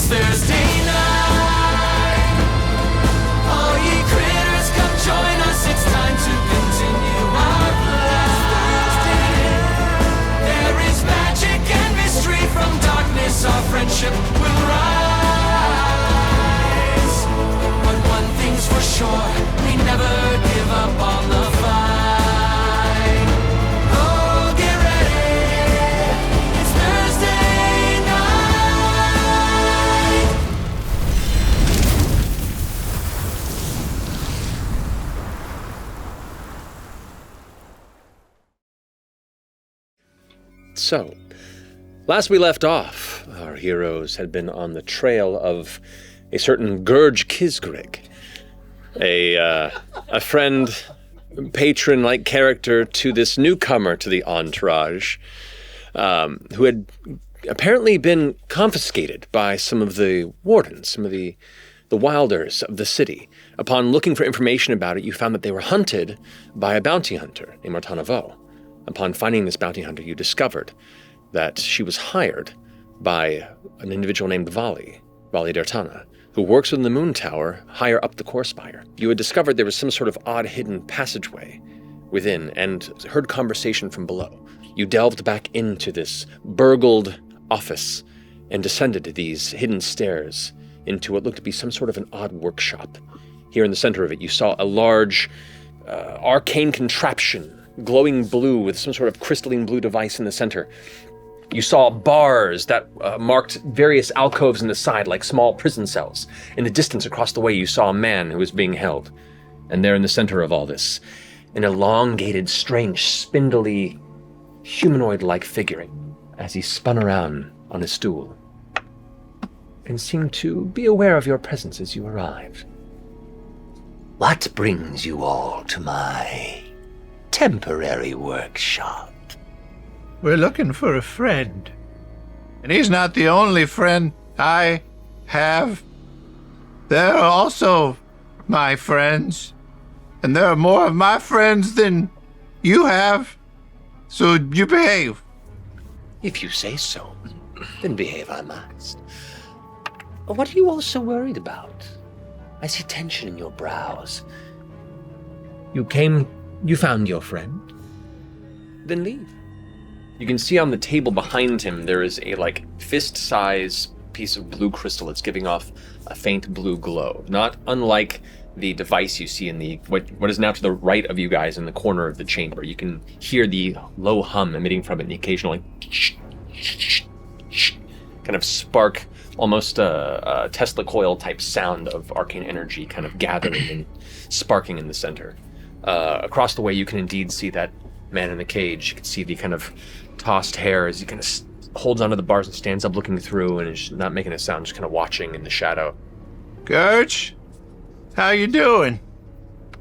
It's Thursday night. All ye critters, come join us. It's time to continue our flight. There is magic and mystery from darkness. Our friendship will rise. But one thing's for sure, we never give up on the fight. Oh, get ready. It's Thursday night. So, last we left off, our heroes had been on the trail of a certain Gurge Kisgrig, a friend, patron-like character to this newcomer to the entourage, who had apparently been confiscated by some of the wardens, some of the wilders of the city. Upon looking for information about it, you found that they were hunted by a bounty hunter named Martanavo. Upon finding this bounty hunter, you discovered that she was hired by an individual named Vali Dertana, who works in the Moon Tower higher up the core spire. You had discovered there was some sort of odd hidden passageway within and heard conversation from below. You delved back into this burgled office and descended these hidden stairs into what looked to be some sort of an odd workshop. Here in the center of it, you saw a large arcane contraption, glowing blue with some sort of crystalline blue device in the center. You saw bars that marked various alcoves in the side like small prison cells. In the distance across the way, you saw a man who was being held. And there in the center of all this, an elongated, strange, spindly, humanoid-like figure as he spun around on his stool and seemed to be aware of your presence as you arrived. What brings you all to my temporary workshop? We're looking for a friend. And he's not the only friend I have. There are also my friends. And there are more of my friends than you have. So you behave. If you say so, then behave I must. What are you all so worried about? I see tension in your brows. You found your friend? Then leave. You can see on the table behind him there is a fist-size piece of blue crystal that's giving off a faint blue glow. Not unlike the device you see in the what is now to the right of you guys in the corner of the chamber. You can hear the low hum emitting from it and the occasional kind of spark, almost a Tesla coil type sound of arcane energy kind of gathering and sparking in the center. Across the way you can indeed see that man in the cage. You can see the kind of tossed hair as he kind of holds onto the bars and stands up looking through and is not making a sound, just kind of watching in the shadow. Gurge, how you doing?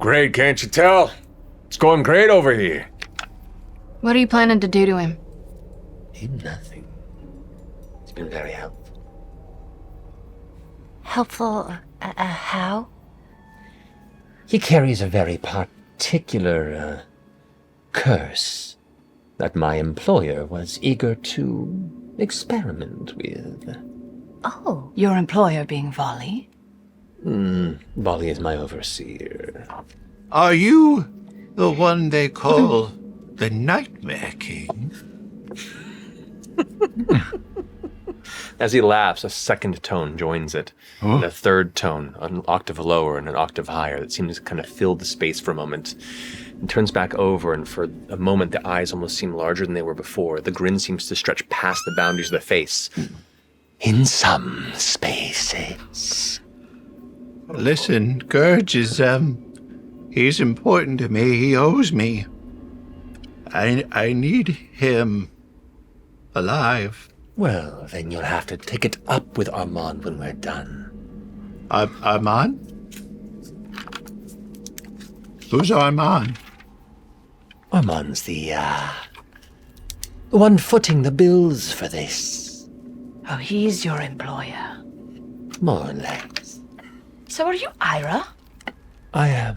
Great, can't you tell? It's going great over here. What are you planning to do to him? Nothing. It's been very helpful. Helpful, how? He carries a very particular, curse that my employer was eager to experiment with. Oh, your employer being Vali? Vali is my overseer. Are you the one they call the Nightmare King? As he laughs, a second tone joins it, and a third tone, an octave lower and an octave higher, that seems to kind of fill the space for a moment, and turns back over, and for a moment the eyes almost seem larger than they were before. The grin seems to stretch past the boundaries of the face. In some spaces. Listen, Gurge is, he's important to me. He owes me. I need him alive. Well, then you'll have to take it up with Armand when we're done. Armand? Who's Armand? Armand's the one footing the bills for this. Oh, he's your employer. More or less. So are you Ira? I am.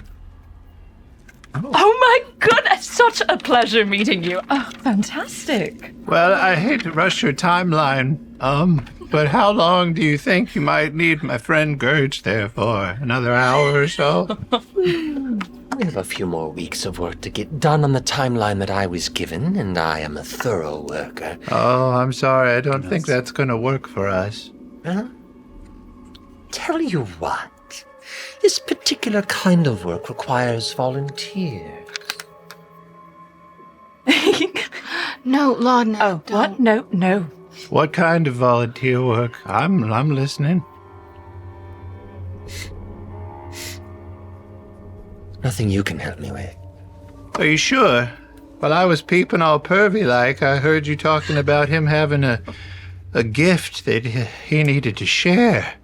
Oh my goodness, such a pleasure meeting you. Oh, fantastic. Well, I hate to rush your timeline, but how long do you think you might need my friend Gurge there for? Another hour or so? We have a few more weeks of work to get done on the timeline that I was given, and I am a thorough worker. Oh, I'm sorry. I don't think that's going to work for us. Huh? Tell you what, this particular kind of work requires volunteers. No, Lord, no. Oh, what? No. What kind of volunteer work? I'm listening. Nothing you can help me with. Are you sure? While I was peeping all pervy-like, I heard you talking about him having a gift that he needed to share.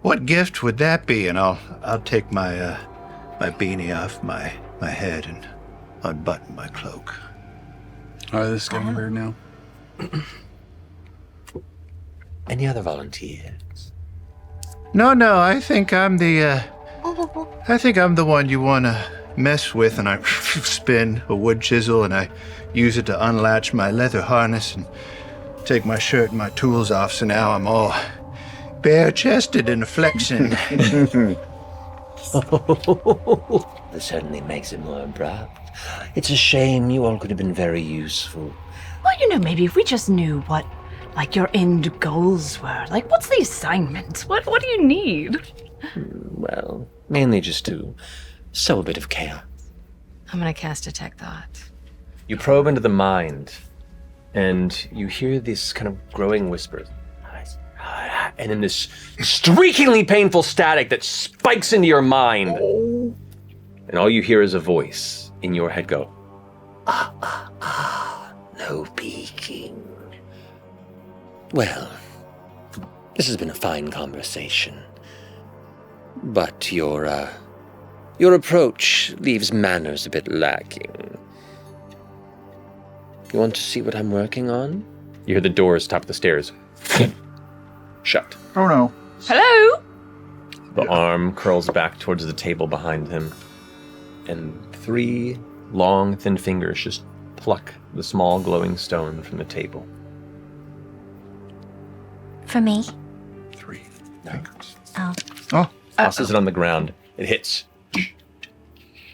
What gift would that be? And I'll take my beanie off my head and unbutton my cloak. All right, this is getting weird now. Any other volunteers? No, I think I'm the one you want to mess with, and I spin a wood chisel and I use it to unlatch my leather harness and take my shirt and my tools off, so now I'm all bare-chested and flexing. This certainly makes it more abrupt. It's a shame. You all could have been very useful. Well, maybe if we just knew what, your end goals were. What's the assignment? What do you need? Well, mainly just to sow a bit of chaos. I'm gonna cast Detect Thought. You probe into the mind, and you hear this kind of growing whispers. And then this streakingly painful static that spikes into your mind. And all you hear is a voice in your head go, No peeking. Well, this has been a fine conversation. But your approach leaves manners a bit lacking. You want to see what I'm working on? You hear the doors top of the stairs shut. Oh no. Hello? The arm curls back towards the table behind him, and 3 long, thin fingers just pluck the small glowing stone from the table. For me? 3 fingers. Oh. Tosses it on the ground. It hits.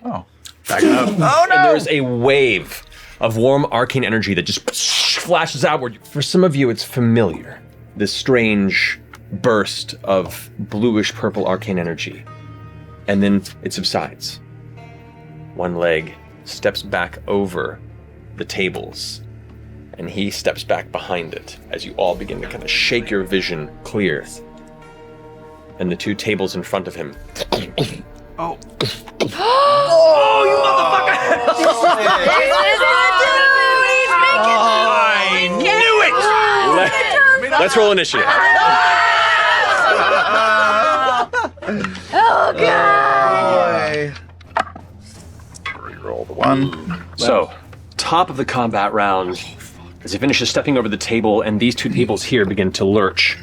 Oh. Back up. Oh no! And there's a wave of warm arcane energy that just flashes outward. For some of you, it's familiar. This strange burst of bluish purple arcane energy. And then it subsides. One leg steps back over the tables, and he steps back behind it as you all begin to kind of shake your vision clear. And the 2 tables in front of him. Oh. Oh, you motherfucker! I knew it! Let's roll initiative. Oh, God! Reroll the 1. So, top of the combat round, as he finishes stepping over the table, and these 2 tables here begin to lurch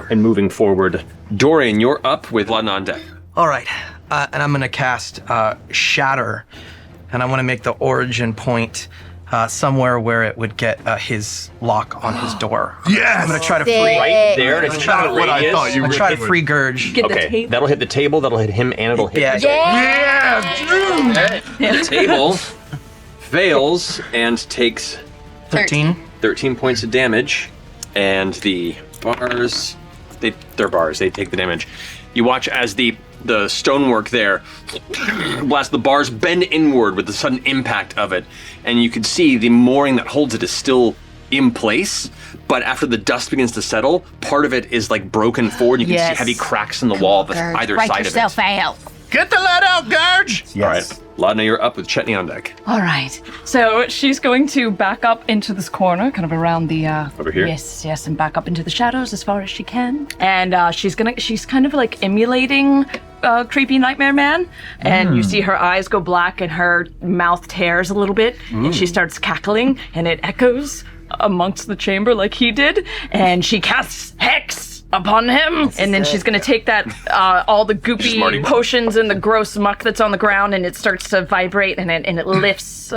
and moving forward. Dorian, you're up with Laden on deck. All right, and I'm gonna cast Shatter, and I want to make the origin point somewhere where it would get his lock on his door. Yes! I'm gonna try to free. Right there, and it's Not what I thought you I'm were try to doing. free Gurge. Get the Okay, tape. that'll hit the table, that'll hit him, and it'll hit Yeah. you. Yeah, dude! The table fails and takes 13. 13 points of damage, and the bars, they're bars, they take the damage. You watch as the stonework there blast, the bars bend inward with the sudden impact of it, and you can see the mooring that holds it is still in place, but after the dust begins to settle, part of it is broken forward. You can see heavy cracks in the wall of either Write side of yourself it. out. Get the lead out, Gurge! All right, Laden, you're up with Chetney on deck. All right. So she's going to back up into this corner, kind of around the Over here? Yes, and back up into the shadows as far as she can. And she's kind of emulating creepy nightmare man. And you see her eyes go black and her mouth tears a little bit, and she starts cackling, and it echoes amongst the chamber like he did. And she casts Hex upon him. And then she's gonna take that, all the goopy potions and the gross muck that's on the ground, and it starts to vibrate, and it lifts,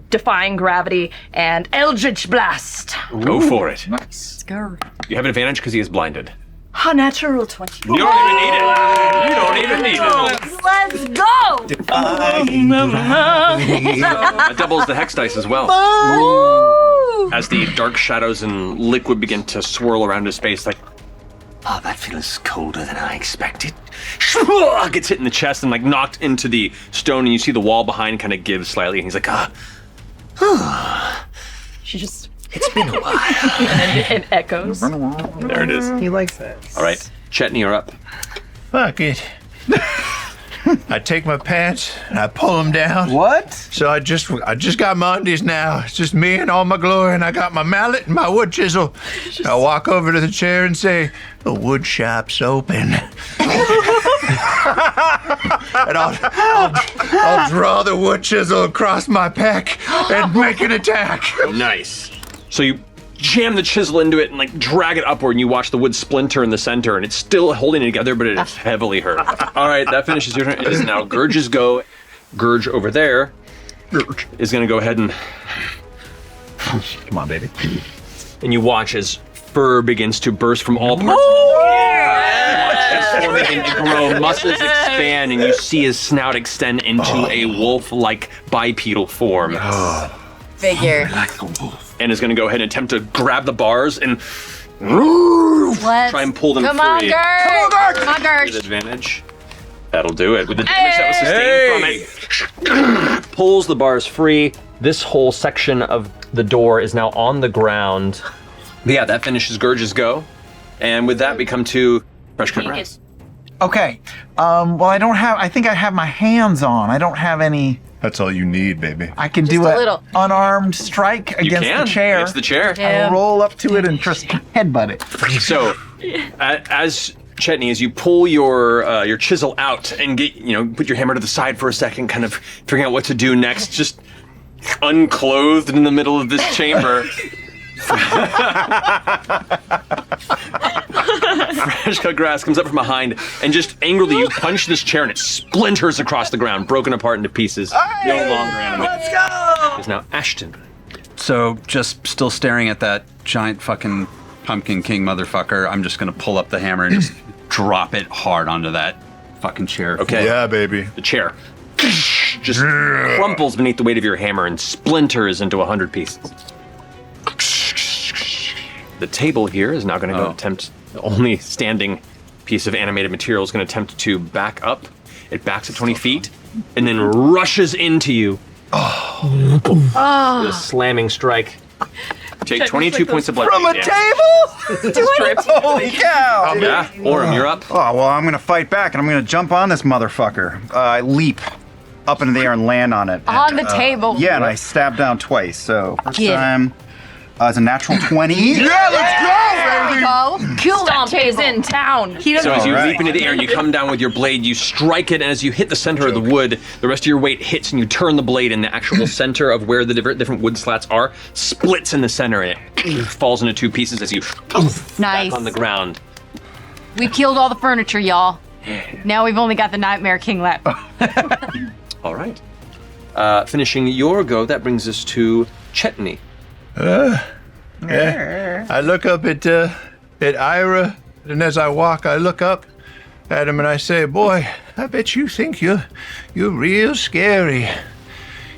defying gravity, and Eldritch Blast. Go for it. Let's go. You have an advantage because he is blinded. A natural 20. You don't even need it. You don't even need it. Let's go! That doubles the hex dice as well. As the dark shadows and liquid begin to swirl around his face, like, Oh, that feels colder than I expected. gets hit in the chest and like knocked into the stone, and you see the wall behind kind of give slightly, and he's like, She just... It's been a while. and it echoes. There it is. He likes it. All right, Chetney, you're up. Fuck it. I take my pants and I pull them down. What? So I just got my undies now. It's just me and all my glory, and I got my mallet and my wood chisel. I walk over to the chair and say, "The wood shop's open." And I'll draw the wood chisel across my pack and make an attack. Nice. So you jam the chisel into it and like drag it upward, and you watch the wood splinter in the center, and it's still holding it together, but it is heavily hurt. All right, that finishes your turn. It is now Gurge's go. Gurge over there is going to go ahead and... Come on, baby. And you watch as fur begins to burst from all parts. Transforming into grow, muscles expand, and you see his snout extend into a wolf-like bipedal form. Figure. And is going to go ahead and attempt to grab the bars and Let's try and pull them Come free. on, Gert. Come on, Gert. With advantage. That'll do it. With the damage that was sustained from it, pulls the bars free. This whole section of the door is now on the ground. But yeah, that finishes Gurge's go. And with that, we come to Fresh Cut Grass. Okay. Well, I think I have my hands on. I don't have any. That's all you need, baby. I can Just do a an little. unarmed strike You against can. the chair. Against the chair. Yeah. I'll roll up to it and just headbutt it. So, as Chetney, as you pull your chisel out and get, put your hammer to the side for a second, kind of figuring out what to do next, just unclothed in the middle of this chamber. Fresh Cut Grass comes up from behind and just angrily you punch this chair and it splinters across the ground, broken apart into pieces. No longer animated. Let's go! It's now Ashton. So, just still staring at that giant fucking Pumpkin King motherfucker, I'm just gonna pull up the hammer and just drop it hard onto that fucking chair. Okay. Yeah, baby. The chair just crumples beneath the weight of your hammer and splinters into 100 pieces. The table here is now going to go attempt, the only standing piece of animated material is going to attempt to back up. It backs up 20 feet and then rushes into you. The slamming strike. Take 22 points of blood From a damage. table? Holy cow! Yeah, Orem, you're up. Oh, well, I'm going to fight back, and I'm going to jump on this motherfucker. I leap up into the air and land on it. On the table. Yeah, and I stab down twice. So, first Get it. time is a natural 20. Yeah, let's go, There we baby! go. Kill that Stomp is table. in town. He doesn't. So as you Alright. leap into the air and you come down with your blade, you strike it, and as you hit the center of the wood, the rest of your weight hits and you turn the blade, and the actual center of where the different wood slats are splits in the center, and it falls into two pieces as you Nice. back on the ground. We killed all the furniture, y'all. Now we've only got the Nightmare King left. All right. Finishing your go, that brings us to Chetney. Yeah. I look up at Ira, and as I walk, I look up at him and I say, "Boy, I bet you think you're real scary.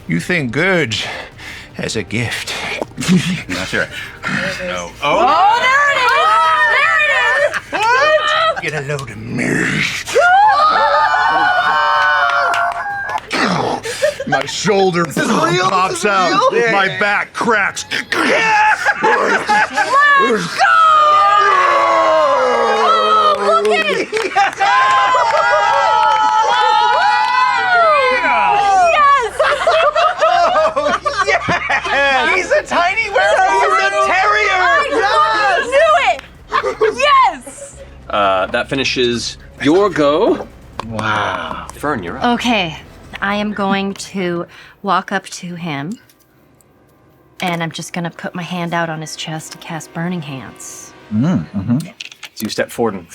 You think Gurge has a gift." That's right. No. Oh, there it is! There it is! Get a load of me. My shoulder pops out. My back cracks. Look at it! He's a tiny werewolf! He's a terrier! I knew it! Yes! That finishes your go. Wow. Fern, you're up. Okay, I am going to walk up to him, and I'm just gonna put my hand out on his chest to cast Burning Hands. So you step forward and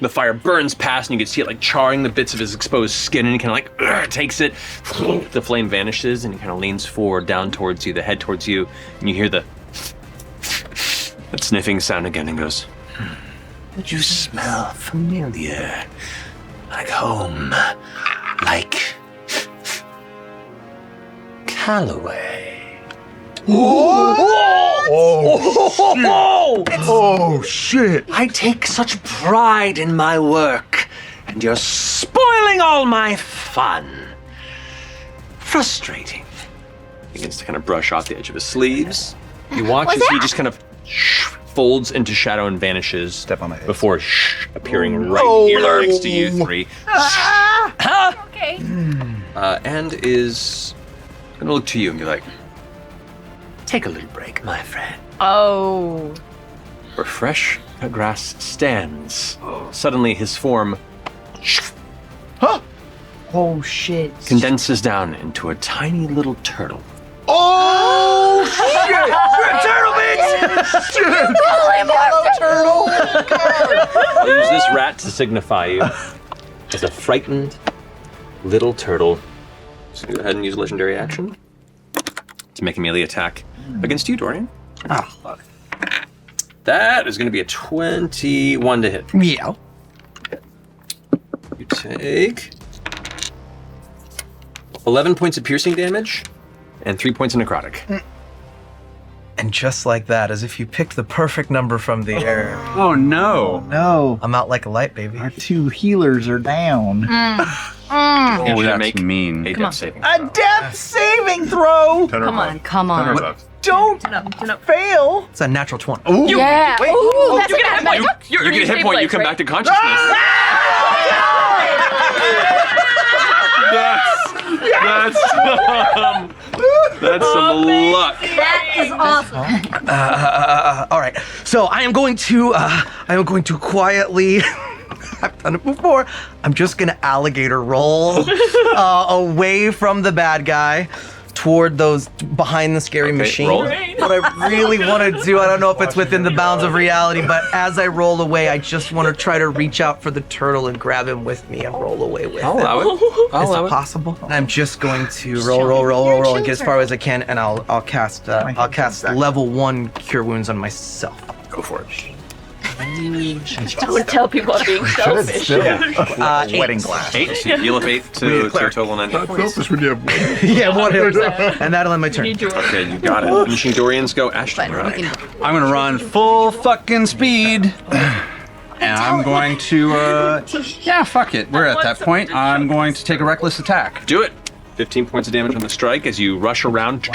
the fire burns past, and you can see it like charring the bits of his exposed skin, and he kind of like takes it. The flame vanishes, and he kind of leans forward, down towards you, the head towards you, and you hear that sniffing sound again, and goes, You smell familiar. Like home. Like Calloway. Oh, shit. I take such pride in my work, and you're spoiling all my fun. Frustrating. begins to kind of brush off the edge of his sleeves. You watch as he just kind of folds into shadow and vanishes. Step on my head. Before appearing right here next to you three. Okay. And is gonna look to you and be like, take a little break, my friend. Oh. where fresh cut grass stands. Suddenly his form Oh shit. condenses down into a tiny little turtle. Oh, shit! Turtle bitch! I'll use this rat to signify you as a frightened little turtle. So go ahead and use legendary action to make a melee attack against you, Dorian. Oh, fuck. That is going to be a 21 to hit. Yeah. You take 11 points of piercing damage and 3 points of necrotic. And just like that, as if you picked the perfect number from the air. Oh no. No. I'm out like a light, baby. Our two healers are down. Oh, You should that's make mean. a death saving. A death saving throw! Come on, come on. Don't fail! It's a natural 20. Yeah. Wait. Ooh, that's You a get a good hit one. point. You're You get a hit point, you come back to consciousness. That's some luck. That is awesome. All right. So I am going to quietly. I've done it before. I'm just gonna alligator roll away from the bad guy toward those behind the scary machine. roll. What I really want to do, I don't know if it's within the bounds of reality, but as I roll away, I just want to try to reach out for the turtle and grab him with me and roll away with I'll him. allow it. I'll Is allow it it. possible? And I'm just going to roll and get as far as I can, and I'll cast level 1 cure wounds on myself. Go for it. Don't tell people I'm being selfish. Wedding glass. 8. So you heal up 8 to your total and then Selfish when you have Yeah, 1 hit, and that'll end my turn. Okay, you got it. Finishing Dorian's go. Ashton, you're We up. can I'm gonna run full fucking speed. And I'm going to, yeah, fuck it. We're at that point. I'm going to take a reckless attack. Do it. 15 points of damage on the strike as you rush around.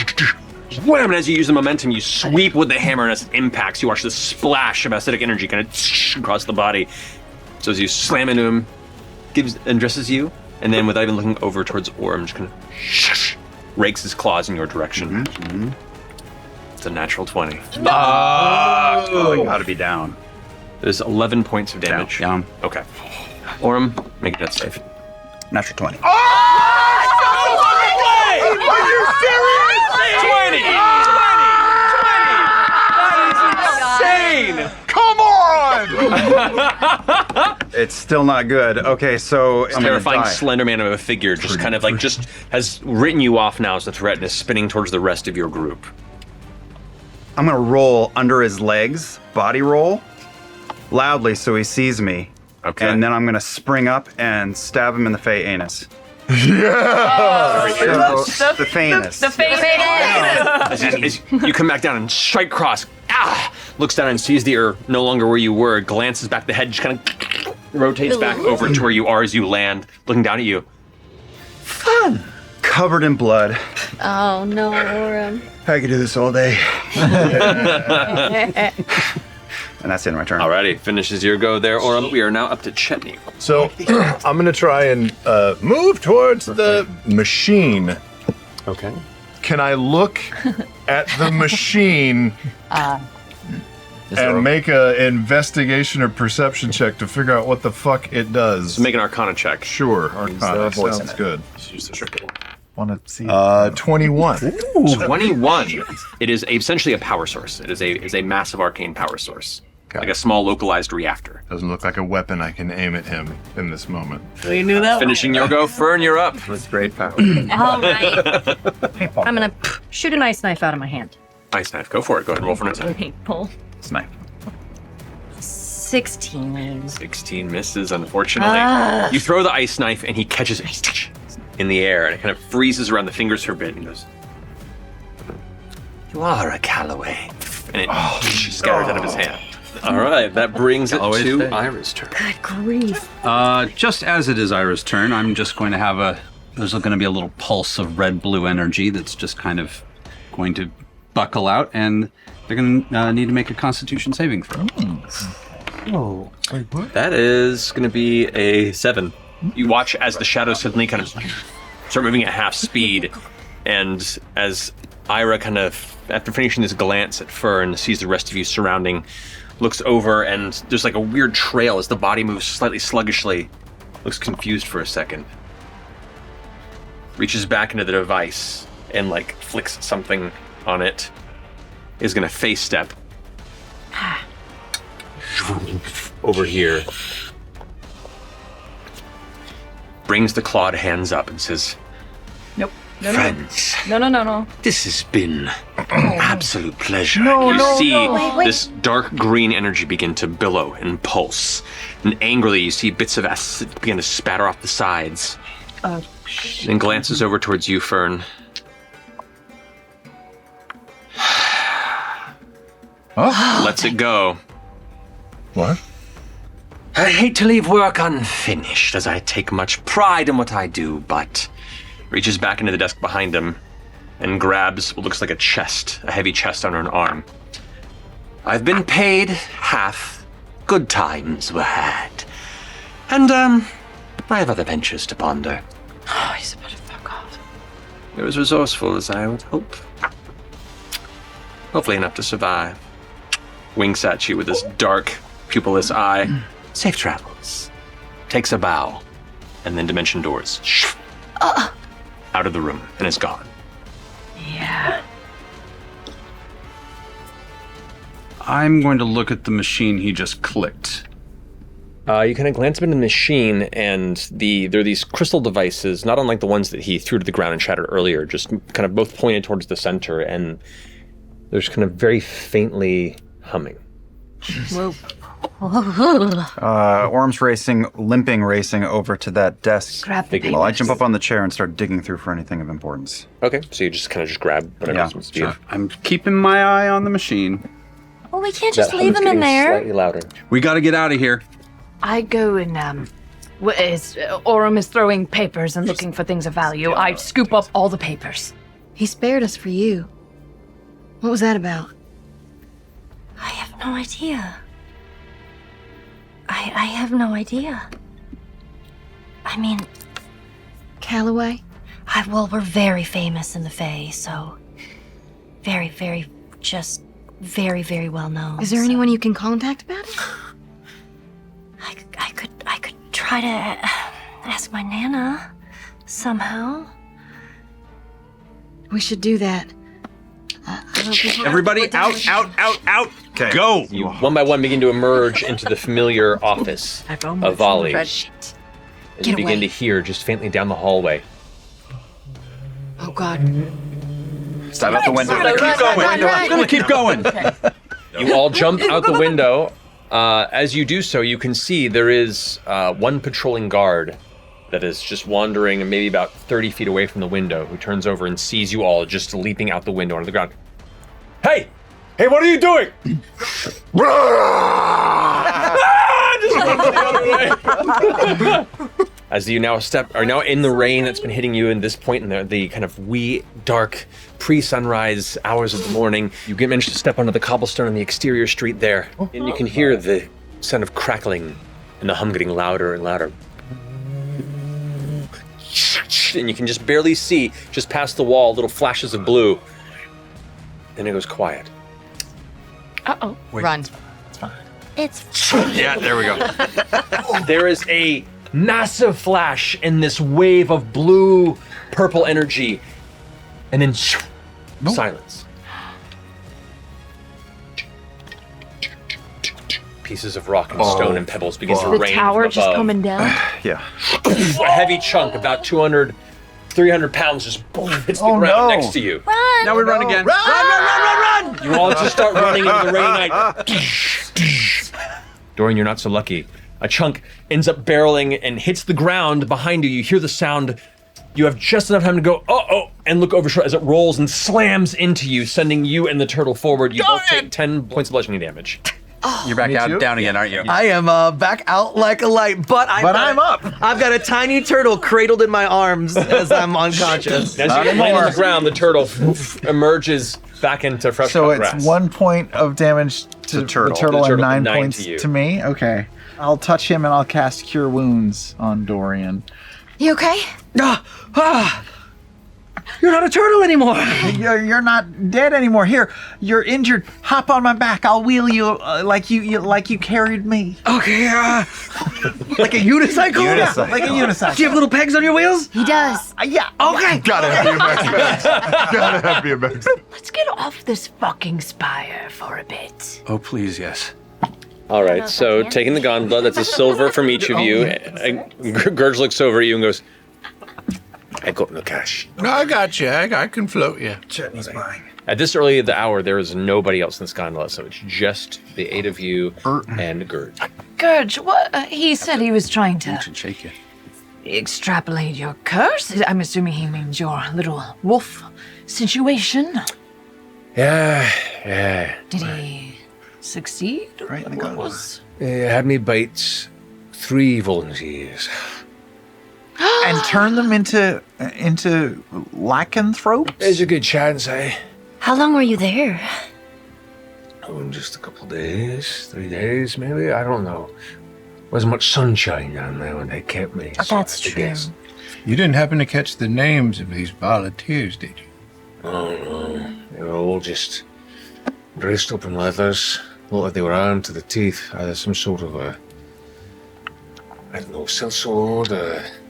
Wham! And as you use the momentum, you sweep with the hammer, and as it impacts, you watch this splash of acidic energy kind of across the body. So as you slam into him, undresses you, and then without even looking over towards Orm, just kind of rakes his claws in your direction. It's a natural 20. Oh, I gotta be down. There's 11 points of damage. Down. Okay. Orm, make a death save. Natural 20. Are you serious? 20! 20! That is insane! Come on! It's still not good. Okay, so I'm Terrifying gonna die. slender man of a figure just kind of like just has written you off now as a threat and is spinning towards the rest of your group. I'm gonna roll under his legs, body roll, loudly so he sees me. Okay. And then I'm gonna spring up and stab him in the fey anus. Yeah! So, the fey anus. The face. As you come back down and strike cross, looks down and sees that you're no longer where you were, glances back, the head just kind of rotates back over to where you are as you land, looking down at you. Fun! Covered in blood. Oh no, Orem. I could do this all day. And that's the end of my turn. Alrighty, finishes your go there, Orem. We are now up to Chetney. So I'm gonna try and move towards the machine. Okay. Can I look at the machine and make an investigation or perception check to figure out what the fuck it does? So make an Arcana check. Sure, Arcana voice in sounds it. good. Use the triple. Want to see? 21. 21. It is essentially a power source. It is a massive arcane power source. like a small localized reactor. Doesn't look like a weapon I can aim at him in this moment. We knew that. Finishing your go, Fern, you're up. That's great power. All right. I'm gonna shoot an ice knife out of my hand. Ice knife, go for it. Go ahead and roll for an attack. Pull. Snipe. 16. 16 misses, unfortunately. You throw the ice knife and he catches it in the air and it kind of freezes around the fingers for a bit and goes, "You are a Callaway." And it scatters out of his hand. All right, that brings it to Ira's turn. Good grief. Just as it is Ira's turn, I'm just going to have there's going to be a little pulse of red-blue energy that's just kind of going to buckle out, and they're going to need to make a Constitution saving throw. Oh, wait, what? That is going to be a 7. You watch as the shadows suddenly kind of start moving at half speed, and as Ira kind of, after finishing this glance at Fern, sees the rest of you surrounding, looks over, and there's like a weird trail as the body moves slightly sluggishly, looks confused for a second, reaches back into the device and like flicks something on it, is going to face step over here, brings the clawed hands up and says, Nope. Friends, No. this has been an absolute pleasure. you see Wait. this dark green energy begin to billow and pulse, and angrily you see bits of acid begin to spatter off the sides, and glances over towards you, Fern. Lets it go. What? I hate to leave work unfinished, as I take much pride in what I do, but Reaches back into the desk behind him and grabs what looks like a chest, a heavy chest under an arm. I've been paid half. Good times were had. And, I have other ventures to ponder. Oh, he's about to fuck off. You're as resourceful as I would hope. Hopefully enough to survive. Winks at you with this dark, pupilless eye. Safe travels. Takes a bow. And then dimension doors. Out of the room, and is gone. Yeah. I'm going to look at the machine he just clicked. You kind of glance up into the machine, and there are these crystal devices, not unlike the ones that he threw to the ground and shattered earlier, just kind of both pointed towards the center, and there's kind of very faintly humming. Whoa. Orm's limping racing over to that desk. Grab the Well, I jump up on the chair and start digging through for anything of importance. Okay, so you just grab whatever Yeah, supposed to be. I'm keeping my eye on the machine. Well, we can't just That leave hum's him in getting there. Slightly louder. We got to get out of here. I go and Orem is throwing papers and looking for things of value. I scoop up all the papers. He spared us for you. What was that about? I have no idea. I have no idea. I mean, Callaway? well, we're very famous in the Fae, so very, very, just very, very well known. Is there so anyone you can contact about it? I could try to ask my Nana somehow. We should do that. I don't think Everybody out. Okay. Go. You one by one begin to emerge into the familiar office of Volley. As Get you begin away. to hear just faintly down the hallway. Oh, God. Step out the window. Keep going. Keep going. You all jump out the window. As you do so, you can see there is one patrolling guard that is just wandering maybe about 30 feet away from the window, who turns over and sees you all just leaping out the window onto the ground. Hey, what are you doing? Just runs the other way. As you now are now in the rain that's been hitting you in this point in the kind of wee, dark, pre-sunrise hours of the morning, you manage to step onto the cobblestone on the exterior street there, and you can hear the sound of crackling and the hum getting louder and louder. And you can just barely see, just past the wall, little flashes of blue. Then it goes quiet. Uh-oh. Run. It's Yeah, there we go. There is a massive flash in this wave of blue, purple energy, and then silence. pieces of rock and stone and pebbles begin to The rain tower from just above. coming down. Yeah. A heavy chunk, about 200, 300 pounds, just hits the ground next to you. Now we run again. Run! You all just start running into the rainy night. Dorian, you're not so lucky. A chunk ends up barreling and hits the ground behind you. You hear the sound. You have just enough time to go, uh-oh, and look over as it rolls and slams into you, sending you and the turtle forward. You both take 10 points of bludgeoning damage. You're back out down again, aren't you? I am back out like a light, but I'm up. I've got a tiny turtle cradled in my arms as I'm unconscious. As you land on the ground, the turtle emerges back into fresh So it's grass. 1 point of damage to the turtle, and 9 points to me? Okay. I'll touch him and I'll cast Cure Wounds on Dorian. You okay? You're not a turtle anymore. You're not dead anymore. Here, you're injured. Hop on my back. I'll wheel you like you carried me. Okay. Like a unicycle? Yeah, like a unicycle. Do you have little pegs on your wheels? He does. Yeah. Okay. Gotta have BMX. Gotta have BMX. Let's get off this fucking spire for a bit. Oh, please, yes. All right, so taking the gauntlet, that's a silver from each of you. Gurge looks over at you and goes, I got no cash. No, I got you. I can float you. Chutney's mine. At this early of the hour, there is nobody else in this gondola, so it's just the 8 of you and Gurge. Gurge, what? He said he was trying to Should shake you. extrapolate your curse. I'm assuming he means your little wolf situation. Yeah. Did he succeed? Right in the What gondola. was? Had me bite 3 volunteers. And turn them into lycanthropes? There's a good chance, eh? How long were you there? Oh, just a couple days, 3 days maybe, I don't know. Wasn't much sunshine down there when they kept me. so That's I had to true. guess. You didn't happen to catch the names of these volunteers, did you? Oh no, they were all just dressed up in leathers. Looked like they were armed to the teeth. Either some sort of a, I don't know, sellsword.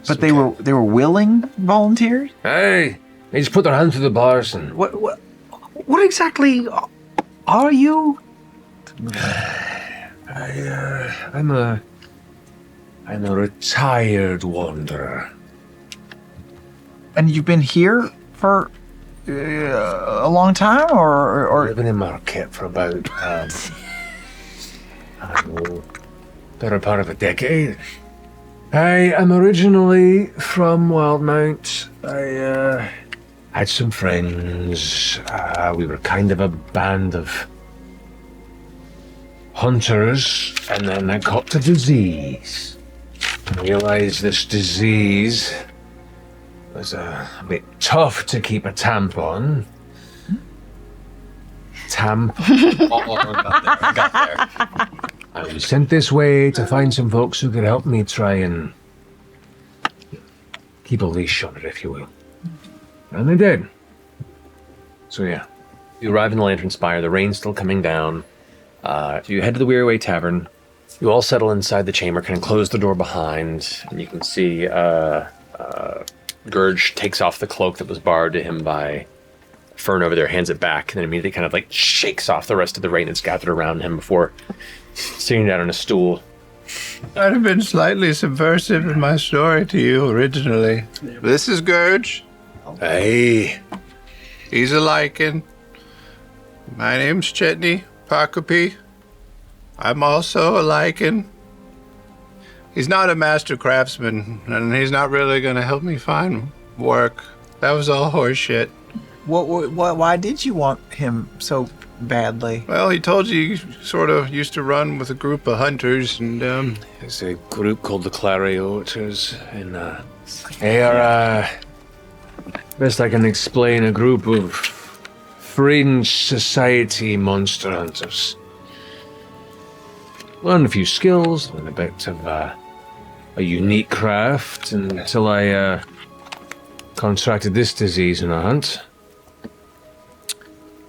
But they were willing volunteers? Hey, they just put their hand through the bars and. What exactly are you? I'm a retired wanderer. And you've been here for a long time, or I've been in Marquet for about I don't know, better part of a decade. I am originally from Wildmount. I had some friends. We were kind of a band of hunters, and then I caught a disease. I realized this disease was a bit tough to keep a tampon. I got there. I was sent this way to find some folks who could help me try and keep a leash on it, if you will. And they did. So yeah. You arrive in the Lantern Spire, the rain's still coming down. You head to the Weary Way Tavern. You all settle inside the chamber, kind of close the door behind, and you can see Gurge takes off the cloak that was borrowed to him by Fern over there, hands it back, and then immediately kind of like shakes off the rest of the rain that's gathered around him before sitting down on a stool. I'd have been slightly subversive in my story to you originally. This is Gurge. Hey. He's a lichen. My name's Chetney Parkopy. I'm also a lichen. He's not a master craftsman, and he's not really going to help me find work. That was all horse shit. why did you want him so badly? Well, he told you sort of used to run with a group of hunters, and There's a group called the Clarioters, and they are, best I can explain, a group of fringe society monster hunters. Learned a few skills, learned a bit of a unique craft until I contracted this disease in a hunt.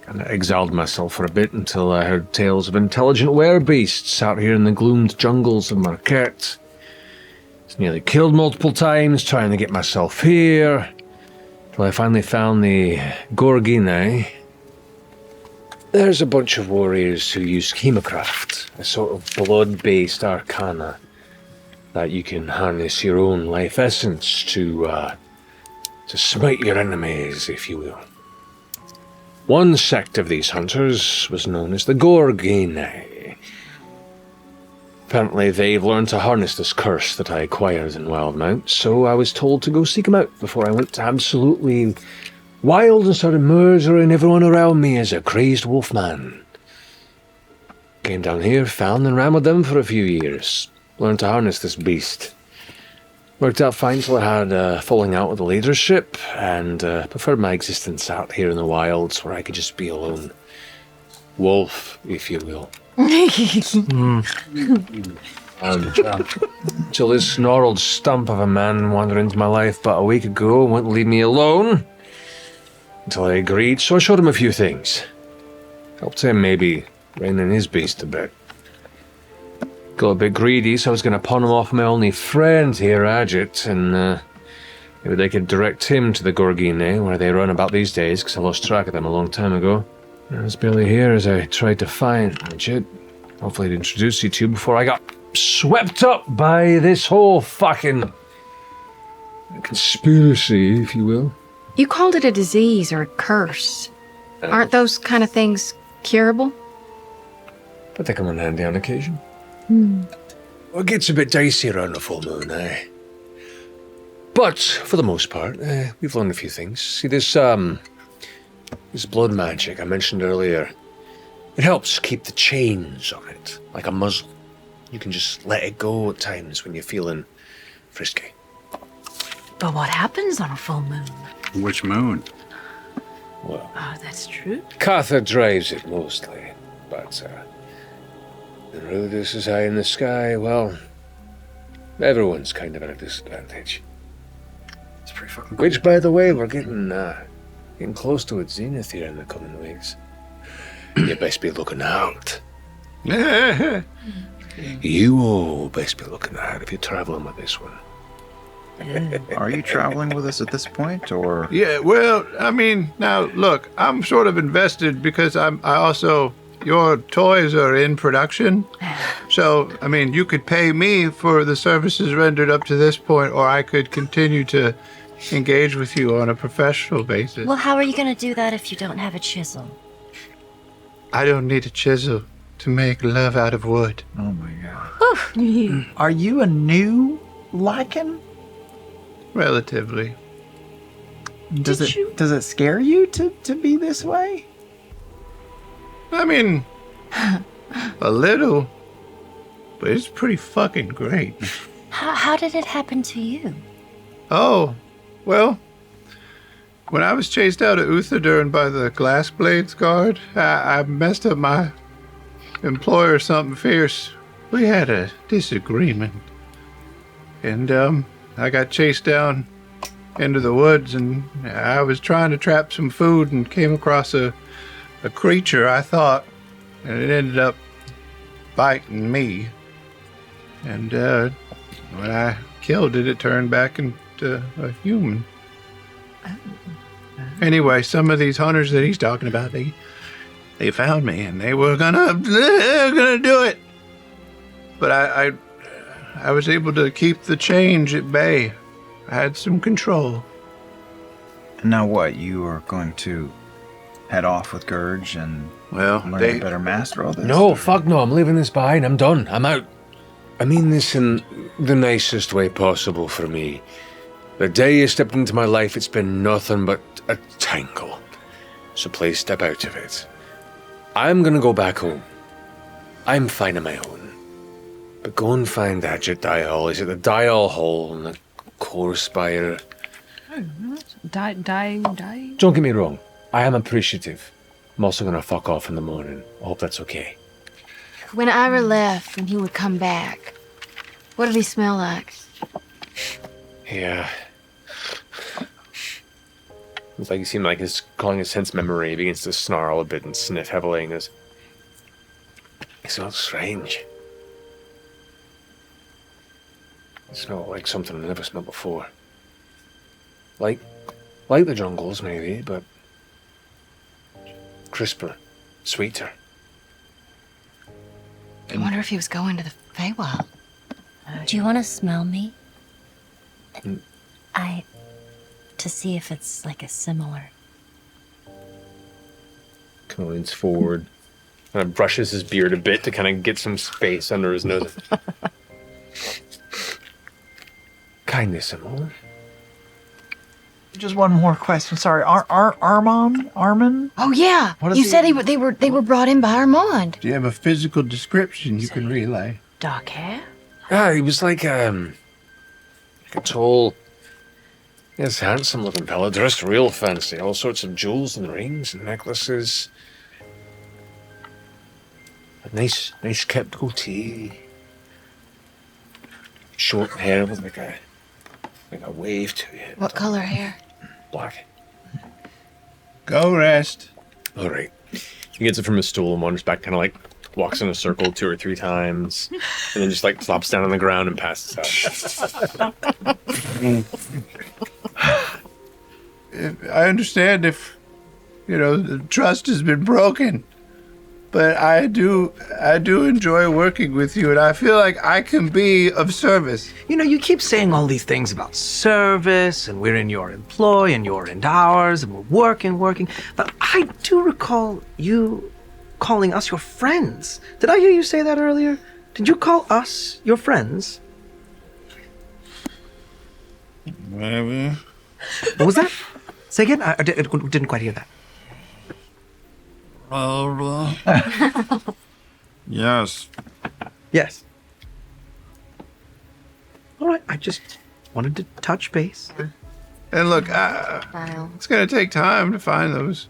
Kind of exiled myself for a bit until I heard tales of intelligent werebeasts out here in the gloomed jungles of Marquet. Was nearly killed multiple times trying to get myself here, till I finally found the Gorgine. There's a bunch of warriors who use chemocraft, a sort of blood-based arcana that you can harness your own life essence to smite your enemies, if you will. One sect of these hunters was known as the Gorgini. Apparently they've learned to harness this curse that I acquired in Wildmount, so I was told to go seek them out before I went absolutely wild and started murdering everyone around me as a crazed wolfman. Came down here, found and ran with them for a few years. Learned to harness this beast. Worked out fine till I had a falling out with the leadership, and preferred my existence out here in the wilds where I could just be alone. Wolf, if you will. Till this gnarled stump of a man wandered into my life about a week ago and wouldn't leave me alone. Until I agreed, so I showed him a few things. Helped him maybe rein in his beast a bit. Got a bit greedy, so I was going to pawn him off my only friend here, Agit, and maybe they could direct him to the Gorgine, where they run about these days, because I lost track of them a long time ago. I was barely here as I tried to find Agit. Hopefully I'd introduce you to before I got swept up by this whole fucking conspiracy, if you will. You called it a disease or a curse. Aren't those kind of things curable? But they come in handy on occasion. Well, it gets a bit dicey around the full moon, eh? But, for the most part, we've learned a few things. See, this blood magic I mentioned earlier, it helps keep the chains on it, like a muzzle. You can just let it go at times when you're feeling frisky. But what happens on a full moon? Which moon? Well, that's true. Cather drives it mostly, but the road is as high in the sky, well, everyone's kind of at a disadvantage. It's pretty fucking cool. Which, by the way, we're getting close to its zenith here in the coming weeks. You best be looking out. You all best be looking out if you're traveling with this one. Are you traveling with us at this point, or? Yeah, well, I mean, now, look, I'm sort of invested because your toys are in production. So, I mean, you could pay me for the services rendered up to this point, or I could continue to engage with you on a professional basis. Well, how are you going to do that if you don't have a chisel? I don't need a chisel to make love out of wood. Oh my god. Are you a new Lycan? Relatively. Does it scare you to be this way? I mean, a little, but it's pretty fucking great. How did it happen to you? Oh, well, when I was chased out of Uthadurn by the Glass Blades Guard, I messed up my employer something fierce. We had a disagreement. And, I got chased down into the woods, and I was trying to trap some food and came across a creature, I thought, and it ended up biting me. And when I killed it, it turned back into a human. Anyway, some of these hunters that he's talking about, they found me, and they were gonna do it. But I was able to keep the change at bay. I had some control. Now what? You are going to head off with Gurge and learn a better master all this? No, fuck no. I'm leaving this behind. I'm done. I'm out. I mean this in the nicest way possible for me. The day you stepped into my life, it's been nothing but a tangle. So please step out of it. I'm gonna go back home. I'm fine on my own. But go and find Agit Dial. Is it the Dial Hole in the Core Spire? Die. Don't get me wrong. I am appreciative. I'm also gonna fuck off in the morning. I hope that's okay. When Ira left and he would come back, what did he smell like? Yeah. It's like he seemed like he's calling his sense memory. He begins to snarl a bit and sniff heavily and goes, "It smells strange. It smelled like something I've never smelled before. Like the jungles, maybe, but crisper, sweeter. I wonder if he was going to the Feywild. Do you want to smell me? To see if it's like a similar. Kind of leans forward, kind of brushes his beard a bit to kind of get some space under his nose. Kindness, Amon. Just one more question. Sorry, Armand? Oh yeah, you said they were brought in by Armand. Do you have a physical description you can relay? Dark hair? Ah, he was like a tall, yes, handsome-looking fellow, dressed real fancy, all sorts of jewels and rings and necklaces. A nice kept goatee. Short hair with like a wave to it. What color hair? Black. Go rest. All right. He gets it from his stool and wanders back, kind of like walks in a circle 2 or 3 times, and then just like flops down on the ground and passes out. I understand if, the trust has been broken, but I do enjoy working with you, and I feel like I can be of service. You keep saying all these things about service, and we're in your employ, and you're in ours, and we're working. But I do recall you calling us your friends. Did I hear you say that earlier? Did you call us your friends? Maybe. What was that? Say again? I didn't quite hear that. Yes. Yes. All right, I just wanted to touch base. And look, it's going to take time to find those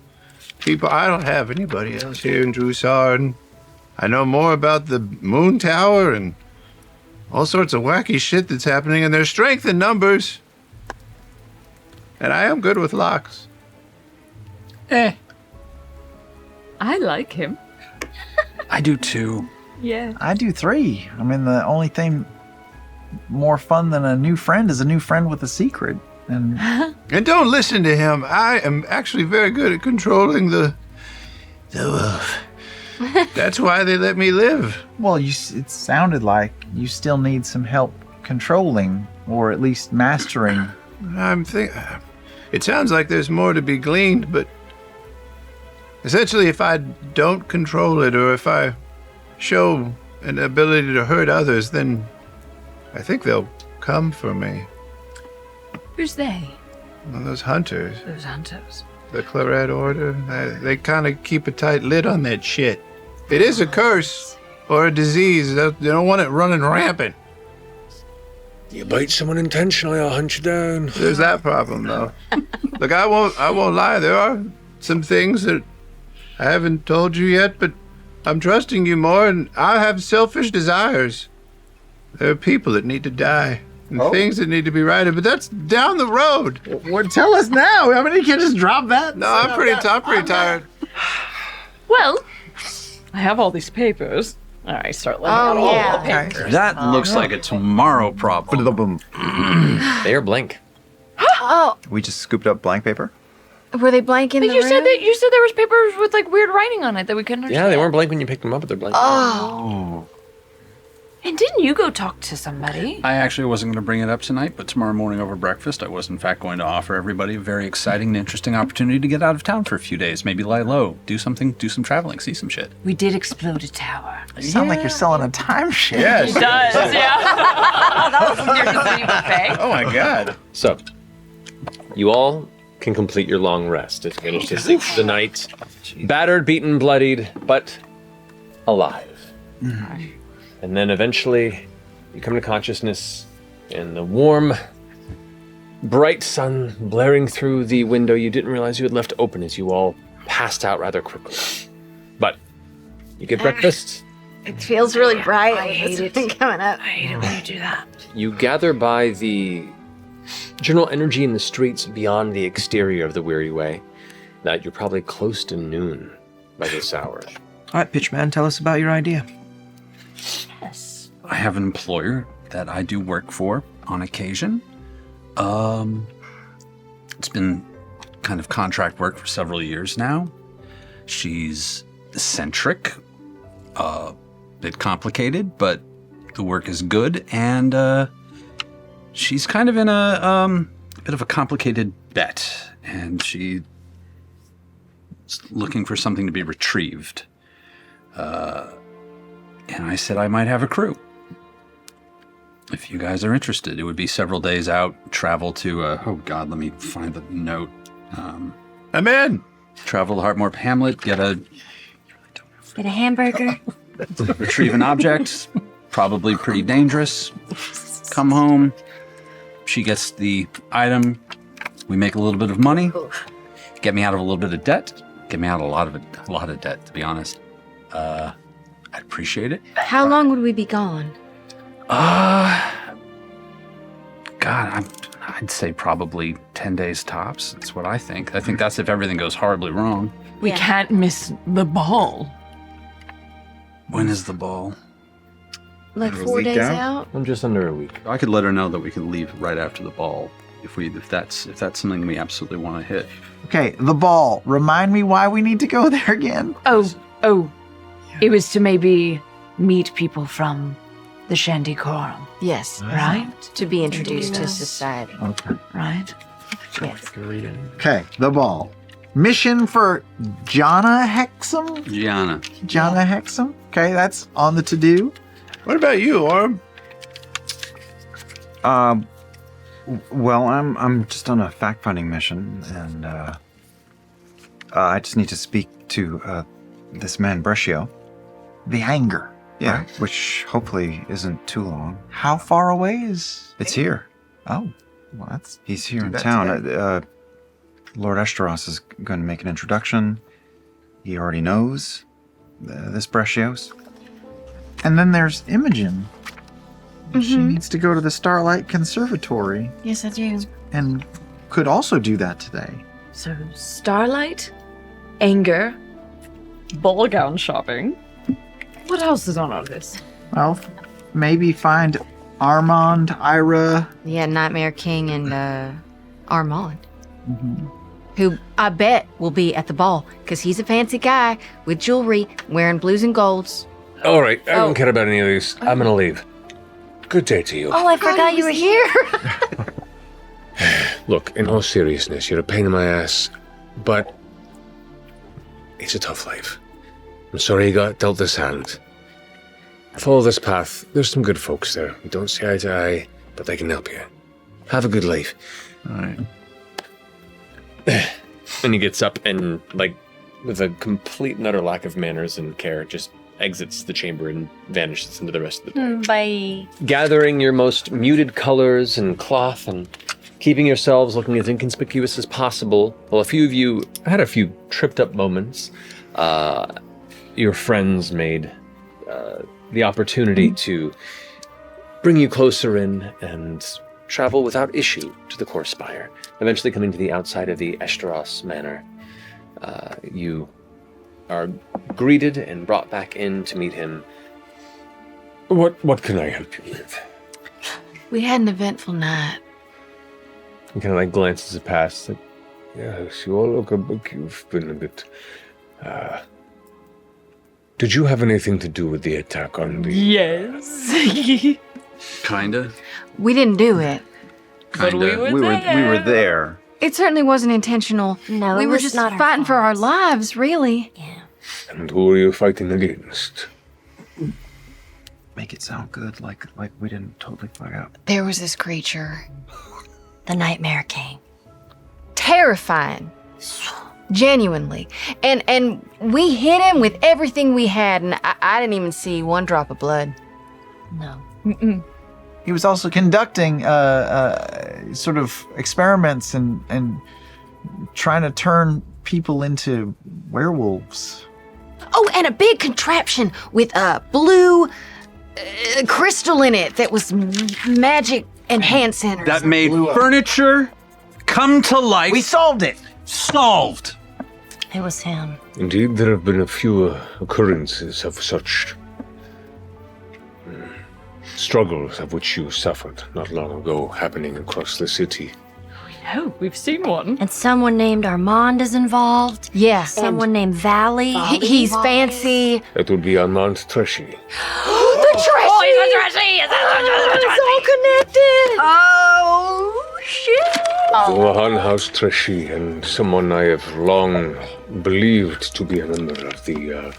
people. I don't have anybody else here in Drusard. I know more about the Moon Tower and all sorts of wacky shit that's happening, and there's strength in numbers. And I am good with locks. I like him. I do too. Yeah. I do 3. I mean, the only thing more fun than a new friend is a new friend with a secret. And don't listen to him. I am actually very good at controlling the wolf. That's why they let me live. Well, it sounded like you still need some help controlling, or at least mastering. It sounds like there's more to be gleaned, but essentially, if I don't control it, or if I show an ability to hurt others, then I think they'll come for me. Who's they? Well, those hunters. Those hunters. The Claret Order. They kind of keep a tight lid on that shit. It is a curse or a disease. They don't want it running rampant. You bite someone intentionally, I'll hunt you down. There's that problem, though. Look, I won't lie. There are some things that I haven't told you yet, but I'm trusting you more, and I have selfish desires. There are people that need to die, and things that need to be righted, but that's down the road. Well, tell us now. I mean, you can't just drop that. No, I'm pretty tired. Well, I have all these papers. All right, start letting out all the papers. That looks like a tomorrow problem. They are blank. Oh, We just scooped up blank paper. were they blank in But the you room? said there was papers with like weird writing on it that we couldn't understand. Yeah, they weren't blank when you picked them up, but they're blank. Oh. And didn't you go talk to somebody? I actually wasn't going to bring it up tonight, but tomorrow morning over breakfast, I was in fact going to offer everybody a very exciting and interesting opportunity to get out of town for a few days. Maybe lie low, do some traveling, see some shit. We did explode a tower. You sound like you're selling a timeshare. Yes. It does, yeah. That was your casino buffet. Oh my God. So, you all can complete your long rest as you manage to sleep through the night, battered, beaten, bloodied, but alive. And then eventually, you come to consciousness in the warm, bright sun blaring through the window you didn't realize you had left open as you all passed out rather quickly. But you get breakfast. It feels really bright. I hate it. Coming up. I hate it when you do that. You gather by the general energy in the streets beyond the exterior of the Weary Way that you're probably close to noon by this hour. All right, Pitchman, tell us about your idea. Yes. I have an employer that I do work for on occasion. It's been kind of contract work for several years now. She's eccentric, a bit complicated, but the work is good, and she's kind of in a bit of a complicated bet, and she's looking for something to be retrieved. And I said I might have a crew. If you guys are interested, it would be several days out, travel to, oh God, let me find the note. I'm in. Travel to Hartmore Hamlet, get a hamburger. Retrieve an object, probably pretty dangerous. Come home. She gets the item. We make a little bit of money. Get me out of a little bit of debt. Get me out of a lot of debt, to be honest. I'd appreciate it. How long would we be gone? God, I'd say probably 10 days tops. That's what I think. I think that's if everything goes horribly wrong. We can't miss the ball. When is the ball? Like 4 days out? I'm just under a week. I could let her know that we can leave right after the ball if that's something we absolutely want to hit. Okay, the ball. Remind me why we need to go there again. Oh. It was to maybe meet people from the Shandy Coral. Yes. Right? To be introduced to society. Okay. Right? Yes. Okay, the ball. Mission for Jana Hexam? Jana Hexam? Okay, that's on the to-do. What about you, Orm? Well, I'm just on a fact-finding mission, and I just need to speak to this man Brescio. The anger. Yeah, right? which hopefully isn't too long. How far away is... It's here. Oh, well, that's... He's here in town. Lord Eshteross is going to make an introduction. He already knows this Brescios. And then there's Imogen. She needs to go to the Starlight Conservatory. Yes, I do. And could also do that today. So, Starlight, anger, ball gown shopping. What else is on our list? Well, maybe find Armand, Ira. Yeah, Nightmare King and Armand. Who I bet will be at the ball because he's a fancy guy with jewelry, wearing blues and golds. All right, I don't care about any of these. I'm gonna leave. Good day to you. Oh, I forgot you were here. Look, in all seriousness, you're a pain in my ass, but it's a tough life. I'm sorry you got dealt this hand. Follow this path. There's some good folks there. We don't see eye to eye, but they can help you. Have a good life. All right. And he gets up and, like, with a complete and utter lack of manners and care, just exits the chamber and vanishes into the rest of the day. Bye. Gathering your most muted colors and cloth and keeping yourselves looking as inconspicuous as possible. Well, a few of you had a few tripped up moments. Your friends made the opportunity to bring you closer in and travel without issue to the core spire. Eventually coming to the outside of the Eshteross Manor, you are greeted and brought back in to meet him. What can I help you with? We had an eventful night. He kind of like glances past. Like, yes, you all look like you've been a bit. Did you have anything to do with the attack on the? Yes. Kinda. We didn't do it. Kinda. We were there. It certainly wasn't intentional. No, we it were was just not our fighting for fault. our lives, really. And who are you fighting against? Make it sound good, like we didn't totally fuck up. There was this creature. The Nightmare King. Terrifying. Genuinely. And we hit him with everything we had, and I didn't even see one drop of blood. No. Mm-mm. He was also conducting sort of experiments and trying to turn people into werewolves. Oh, and a big contraption with a blue crystal in it that was magic enhancing. That made furniture come to life. We solved it. Solved. It was him. Indeed, there have been a few occurrences of such struggles of which you suffered not long ago happening across the city. Oh, we've seen one. And someone named Armand is involved. Yeah. Someone named Valley. He's fancy. It would be Armand Treshy. The Treshy! Oh, he's a Treshy! It's all connected! Oh, shit. The Mahan House Treshy, and someone I have long believed to be a member of the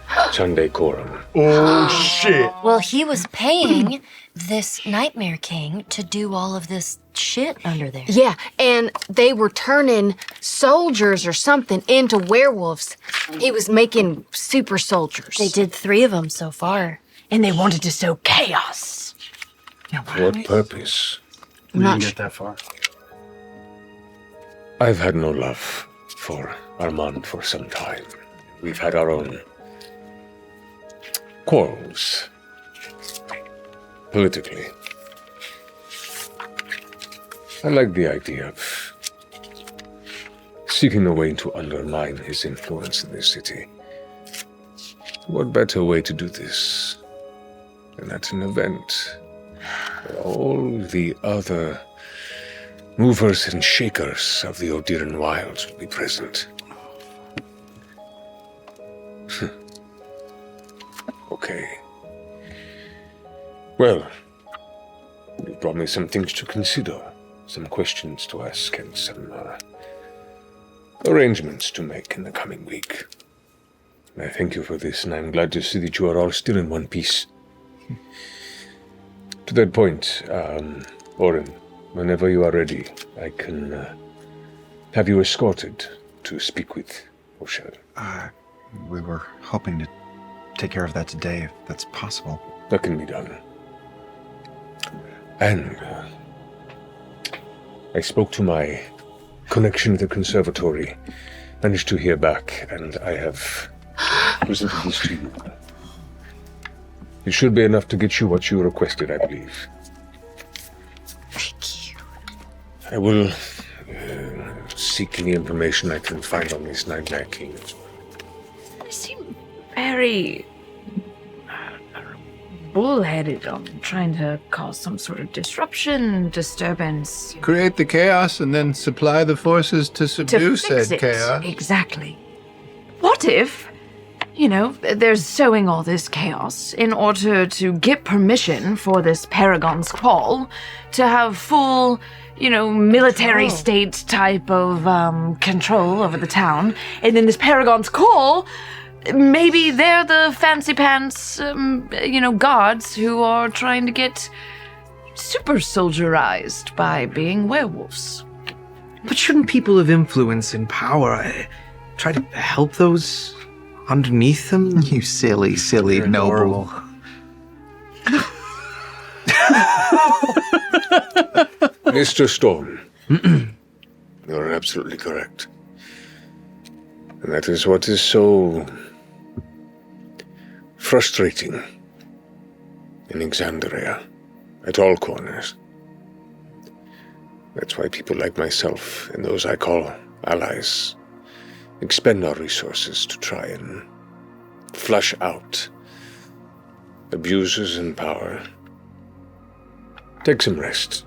Chande Quorum. Oh, shit. Well, he was paying this Nightmare King to do all of this shit under there. Yeah, and they were turning soldiers or something into werewolves. He was making super soldiers. They did 3 of them so far. And they wanted to sow chaos. What purpose? We didn't get that far. I've had no love for Armand for some time. We've had our own quarrels. Politically. I like the idea of seeking a way to undermine his influence in this city. What better way to do this than at an event where all the other movers and shakers of the Odiran Wilds will be present? Okay. Well, you brought me some things to consider, some questions to ask, and some arrangements to make in the coming week. I thank you for this, and I'm glad to see that you are all still in one piece. To that point, Oren, whenever you are ready, I can have you escorted to speak with Oshel. We were hoping to take care of that today, if that's possible. That can be done. And I spoke to my connection at the conservatory, managed to hear back, and I have presented this to you. It should be enough to get you what you requested, I believe. Thank you. I will seek any information I can find on this Nightmare King as well. They seem very bullheaded on trying to cause some sort of disruption, disturbance. Create the chaos and then supply the forces to subdue said chaos. Exactly. What if, they're sowing all this chaos in order to get permission for this Paragon's Call to have full, military state type of control over the town, and then this Paragon's Call, maybe they're the fancy pants, gods who are trying to get super soldierized by being werewolves. But shouldn't people of influence and power try to help those underneath them? You silly, silly noble. Mr. Storm, you're absolutely correct. And that is what is so frustrating in Exandria, at all corners. That's why people like myself and those I call allies expend our resources to try and flush out abusers in power. Take some rest.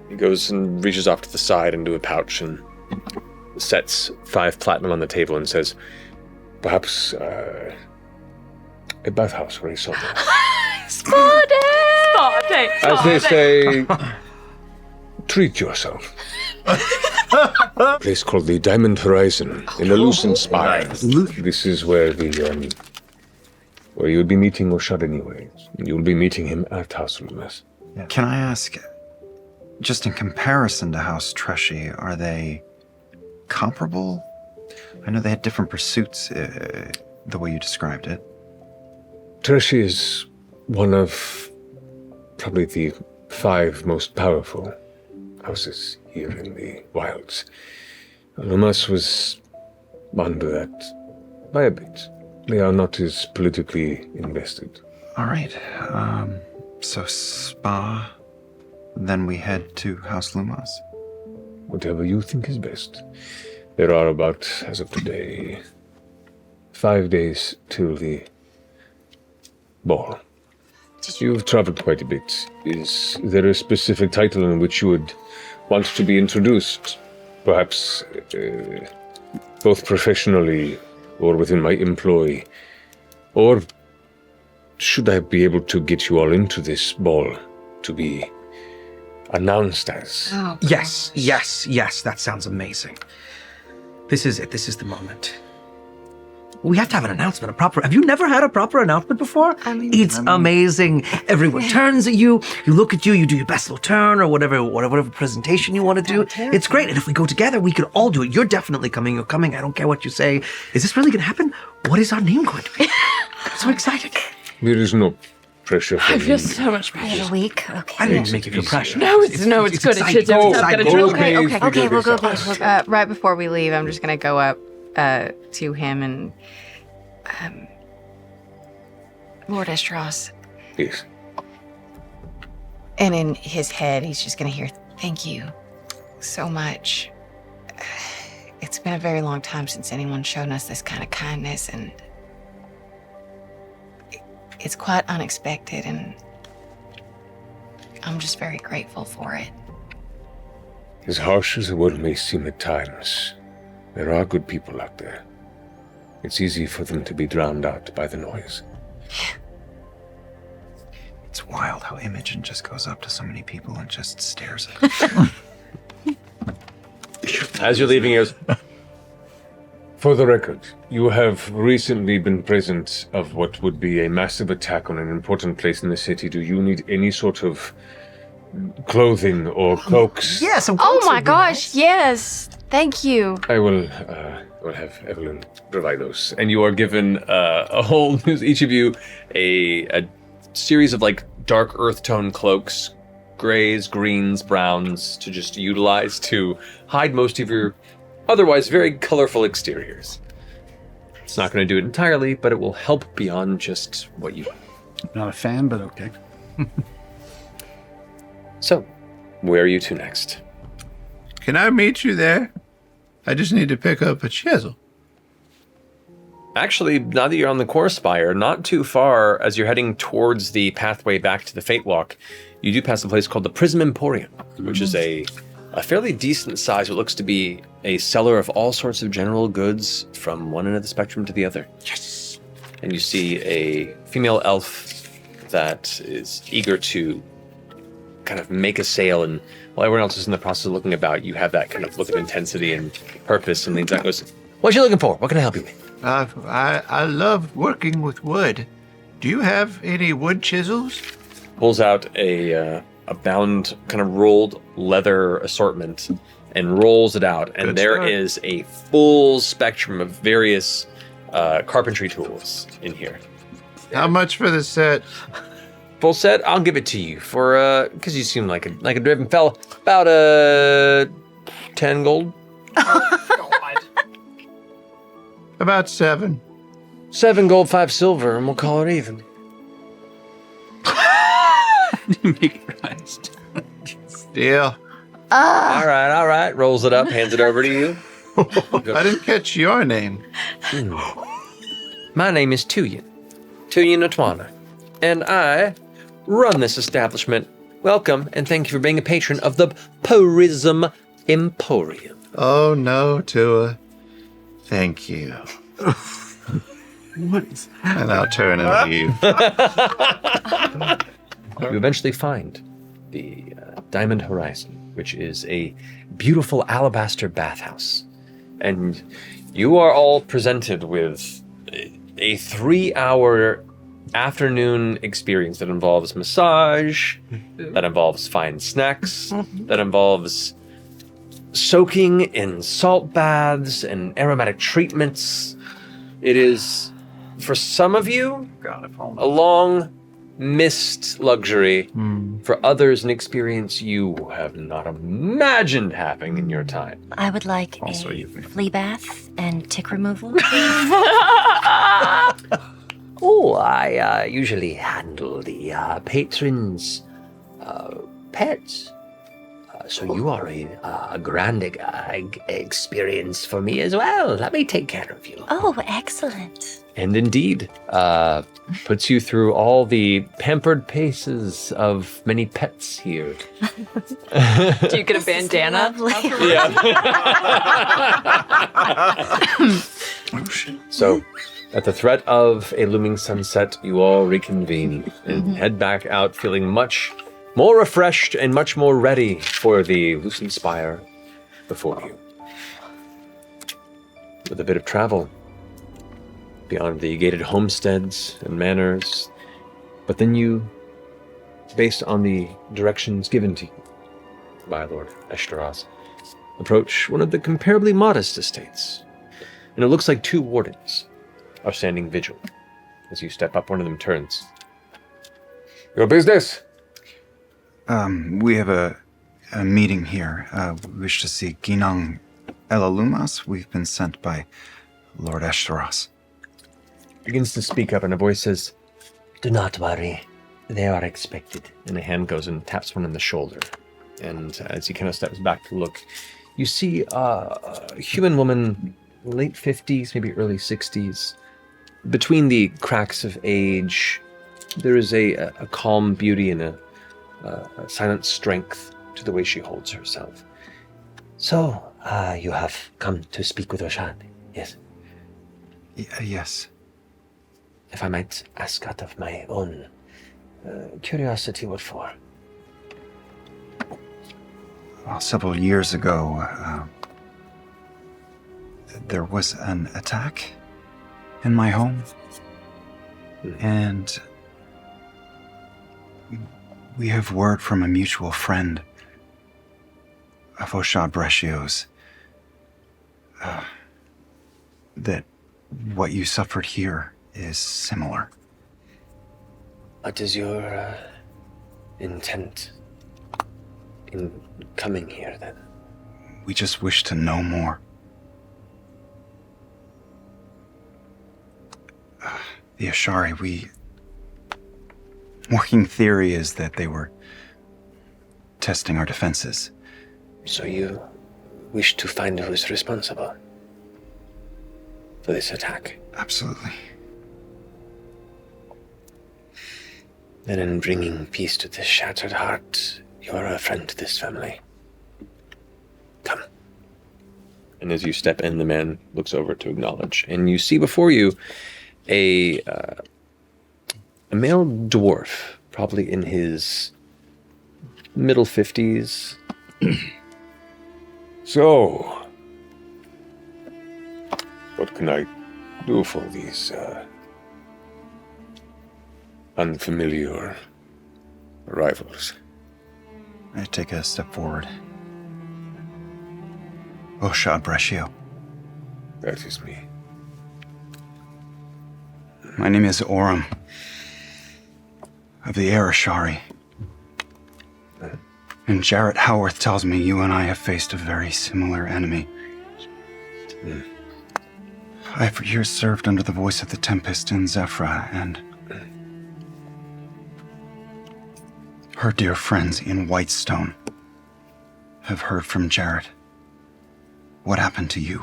He goes and reaches off to the side into a pouch and sets 5 platinum on the table and says, perhaps a bathhouse very somewhere. Spa day! As they say, treat yourself. A place called the Diamond Horizon in the Lucent Spire. This is where where you'll be meeting Oshad anyways. You'll be meeting him at House Loomis. Yeah. Can I ask, just in comparison to House Treshy, are they comparable? I know they had different pursuits, the way you described it. Treshy is one of probably the 5 most powerful houses here in the wilds. Loomis was under that by a bit. They are not as politically invested. All right. So Spa, then we head to House Lumos. Whatever you think is best. There are about, as of today, 5 days till the ball. You've traveled quite a bit. Is there a specific title in which you would want to be introduced? Perhaps both professionally or within my employ? Or should I be able to get you all into this ball to be announced as? Oh, yes, that sounds amazing. This is it, this is the moment. We have to have an announcement, have you never had a proper announcement before? It's amazing. Everyone turns at you, you look at you, you do your best little turn or whatever presentation you want to do. It's great, and if we go together, we could all do it. You're definitely coming, you're coming, I don't care what you say. Is this really gonna happen? What is our name going to be? I'm so excited. There is no pressure for I feel me. so much pressure. A week? Okay. I didn't make you feel pressure. No, it's good. It's good. Okay, we'll go. Right before we leave, I'm just gonna go up to him and Lord Eshteross. Yes. And in his head, he's just gonna hear, "Thank you so much. It's been a very long time since anyone's shown us this kind of kindness, and it's quite unexpected, and I'm just very grateful for it." As harsh as the world may seem at times, there are good people out there. It's easy for them to be drowned out by the noise. It's wild how Imogen just goes up to so many people and just stares at them. As you're leaving, he goes, For the record, you have recently been present of what would be a massive attack on an important place in the city. Do you need any sort of clothing or cloaks? Yes, oh my gosh, yes. Thank you. I will have Evelyn provide those. and you are given a whole, each of you, a series of like dark earth tone cloaks, grays, greens, browns, to just utilize to hide most of your otherwise very colorful exteriors. It's not going to do it entirely, but it will help beyond just what you... Not a fan, but okay. So, where are you to next? Can I meet you there? I just need to pick up a chisel. Actually, now that you're on the core spire, not too far as you're heading towards the pathway back to the Fate Walk, you do pass a place called the Prism Emporium, which is a fairly decent size, what looks to be a seller of all sorts of general goods from one end of the spectrum to the other. Yes! And you see a female elf that is eager to kind of make a sale, and while everyone else is in the process of looking about, you have that kind of look of intensity and purpose, and leans out and goes, "What you looking for? What can I help you with?" I love working with wood. Do you have any wood chisels? Pulls out a bound, kind of rolled leather assortment and rolls it out, and there is a full spectrum of various carpentry tools in here. How much for the set? Full set, I'll give it to you for because you seem like a driven fella. About 10 gold. About 7. 7 gold, 5 silver, and we'll call it even. Make it rise. Deal. All right. Rolls it up, hands it over to you. I didn't catch your name. My name is Tuyin Otwana, and I run this establishment. Welcome, and thank you for being a patron of the Prism Emporium. Oh no, Tua. Thank you. What is And I'll turn and leave. You eventually find the Diamond Horizon, which is a beautiful alabaster bathhouse. And you are all presented with a 3-hour afternoon experience that involves massage, that involves fine snacks, that involves soaking in salt baths and aromatic treatments. It is, for some of you, a long missed luxury. For others, an experience you have not imagined having in your time. I would like a flea bath and tick removal. Oh, I usually handle the patrons' pets. So you are a grand experience for me as well. Let me take care of you. Oh, excellent. and indeed puts you through all the pampered paces of many pets here. Do you get a bandana? So, at the threat of a looming sunset, you all reconvene and head back out feeling much more refreshed and much more ready for the Lucent Spire before you. With a bit of travel beyond the gated homesteads and manors, but then you, based on the directions given to you by Lord Eshteross, approach one of the comparably modest estates. And it looks like 2 wardens are standing vigil. As you step up, one of them turns. Your business? We have a meeting here. We wish to see Ginang Elalumas. We've been sent by Lord Eshteross. Begins to speak up, and a voice says, "Do not worry. They are expected." And a hand goes and taps one on the shoulder. And as he kind of steps back to look, you see a human woman, late 50s, maybe early 60s. Between the cracks of age, there is a calm beauty and a silent strength to the way she holds herself. So, you have come to speak with Rashad, yes? Yes. If I might ask out of my own curiosity, what for? Well, several years ago, there was an attack in my home, and we have word from a mutual friend of Oshad Brecio's that what you suffered here is similar. What is your intent in coming here, then? We just wish to know more. The Ashari, working theory is that they were testing our defenses. So you wish to find who is responsible for this attack? Absolutely. Then in bringing peace to this shattered heart, you are a friend to this family. Come. And as you step in, the man looks over to acknowledge. And you see before you a male dwarf, probably in his middle 50s. So, what can I do for these unfamiliar arrivals? I take a step forward. Oshad Breccio. That is me. My name is Oram, of the Ashari. And Jarrett Howarth tells me you and I have faced a very similar enemy. I have for years served under the voice of the Tempest in Zephyra, and her dear friends in Whitestone have heard from Jarrett. What happened to you?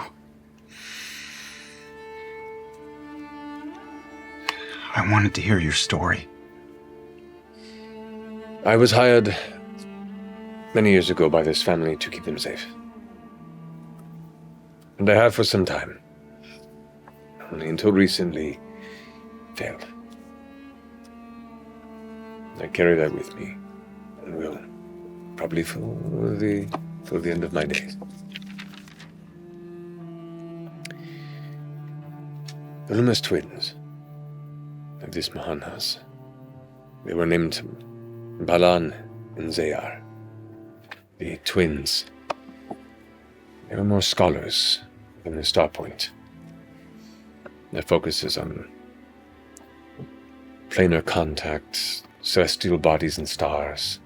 I wanted to hear your story. I was hired many years ago by this family to keep them safe. And I have for some time. Only until recently, failed. I carry that with me, and will probably for the end of my days. The Loomis twins of this Mahan house. They were named Balan and Zayar. The twins. They were more scholars than the Starpoint. Their focus is on planar contact, celestial bodies and stars.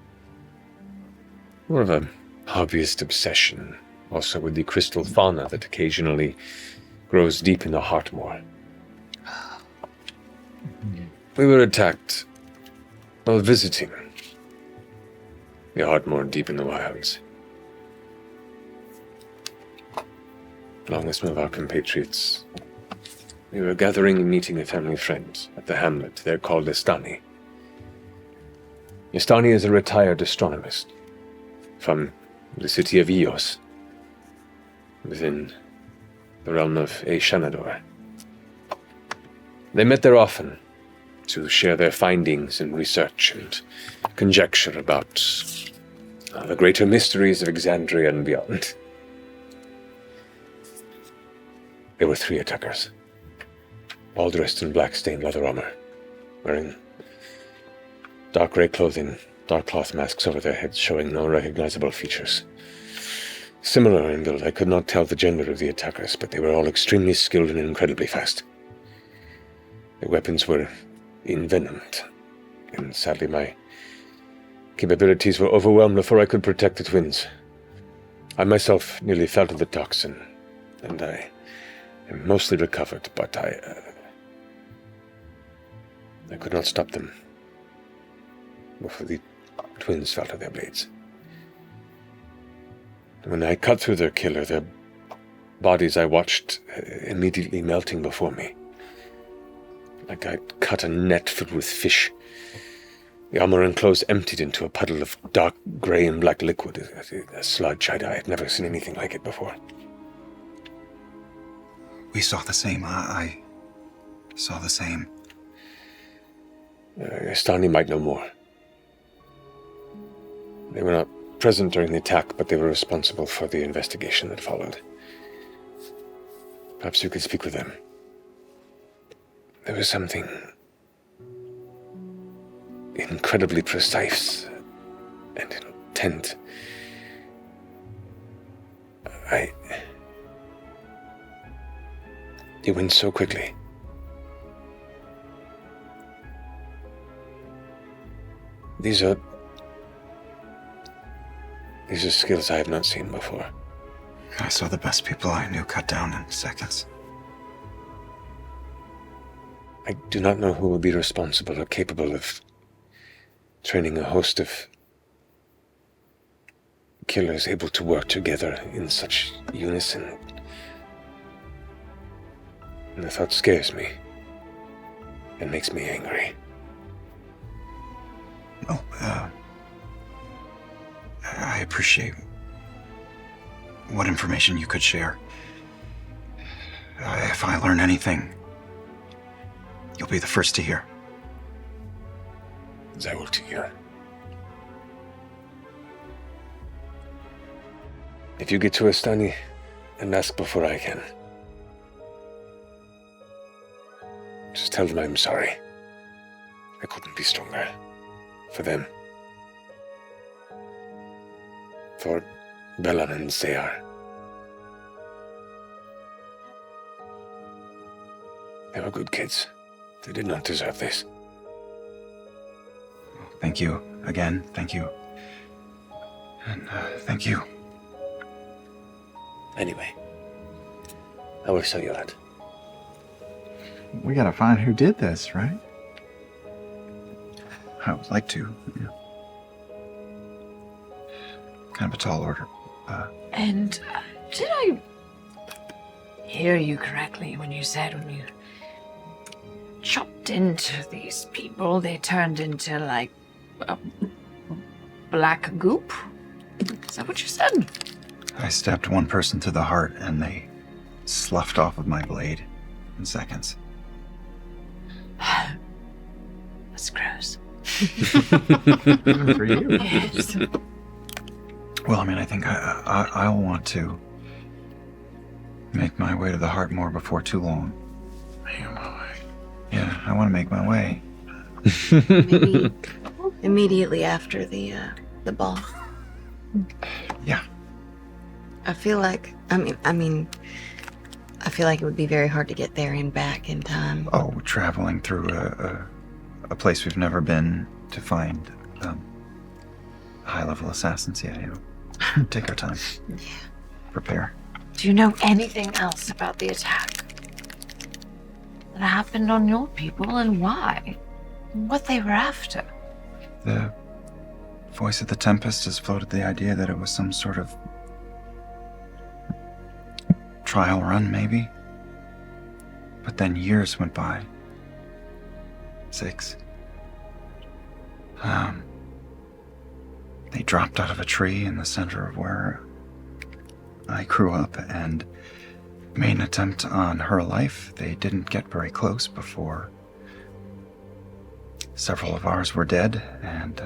More of a hobbyist obsession, also with the crystal fauna that occasionally grows deep in the Heartmoor. We were attacked while visiting the Heartmoor deep in the wilds. Along with some of our compatriots We were gathering and meeting a family friend at the hamlet. They're called Dani. Dani is a retired astronomist from the city of Eos, within the realm of Shanador. They met there often to share their findings and research and conjecture about the greater mysteries of Exandria and beyond. There were 3 attackers, all dressed in black stained leather armor, wearing dark gray clothing, dark cloth masks over their heads showing no recognizable features. Similar in build, I could not tell the gender of the attackers, but they were all extremely skilled and incredibly fast. Their weapons were envenomed, and sadly my capabilities were overwhelmed before I could protect the twins. I myself nearly fell to the toxin, and I am mostly recovered, but I could not stop them before the twins fell to their blades. When I cut through their killer, their bodies I watched immediately melting before me. Like I'd cut a net filled with fish. The armor enclosed emptied into a puddle of dark gray and black liquid, a sludge. I had never seen anything like it before. We saw the same. I saw the same. Dani might know more. They were not present during the attack, but they were responsible for the investigation that followed. Perhaps you could speak with them. There was something incredibly precise and intent. It went so quickly. These are skills I have not seen before. I saw the best people I knew cut down in seconds. I do not know who will be responsible or capable of training a host of killers able to work together in such unison. And the thought scares me. It makes me angry. Oh, I appreciate what information you could share. If I learn anything, you'll be the first to hear. I will to hear. If you get to Dani, and ask before I can. Just tell them I'm sorry. I couldn't be stronger. For them. For Bellan and Sayar. They were good kids. They did not deserve this. Thank you again. Thank you. And thank you. Anyway, I will show you that. We gotta find who did this, right? I would like to. Yeah. Kind of a tall order. And did I hear you correctly when you said when you chopped into these people, they turned into like a black goop? Is that what you said? I stabbed one person through the heart and they sloughed off of my blade in seconds. That's gross. Good for you. Yes. Well, I mean, I think I'll want to make my way to the heart more before too long. Make my way. Yeah, I want to make my way. Maybe immediately after the ball. Yeah. I feel like, I feel like it would be very hard to get there and back in time. Oh, traveling through a place we've never been to find high-level assassins. Yeah, take our time. Yeah. Prepare. Do you know anything else about the attack that happened on your people and why? What they were after? The voice of the Tempest has floated the idea that it was some sort of trial run, maybe? But then years went by. 6. They dropped out of a tree in the center of where I grew up and made an attempt on her life. They didn't get very close before several of ours were dead, and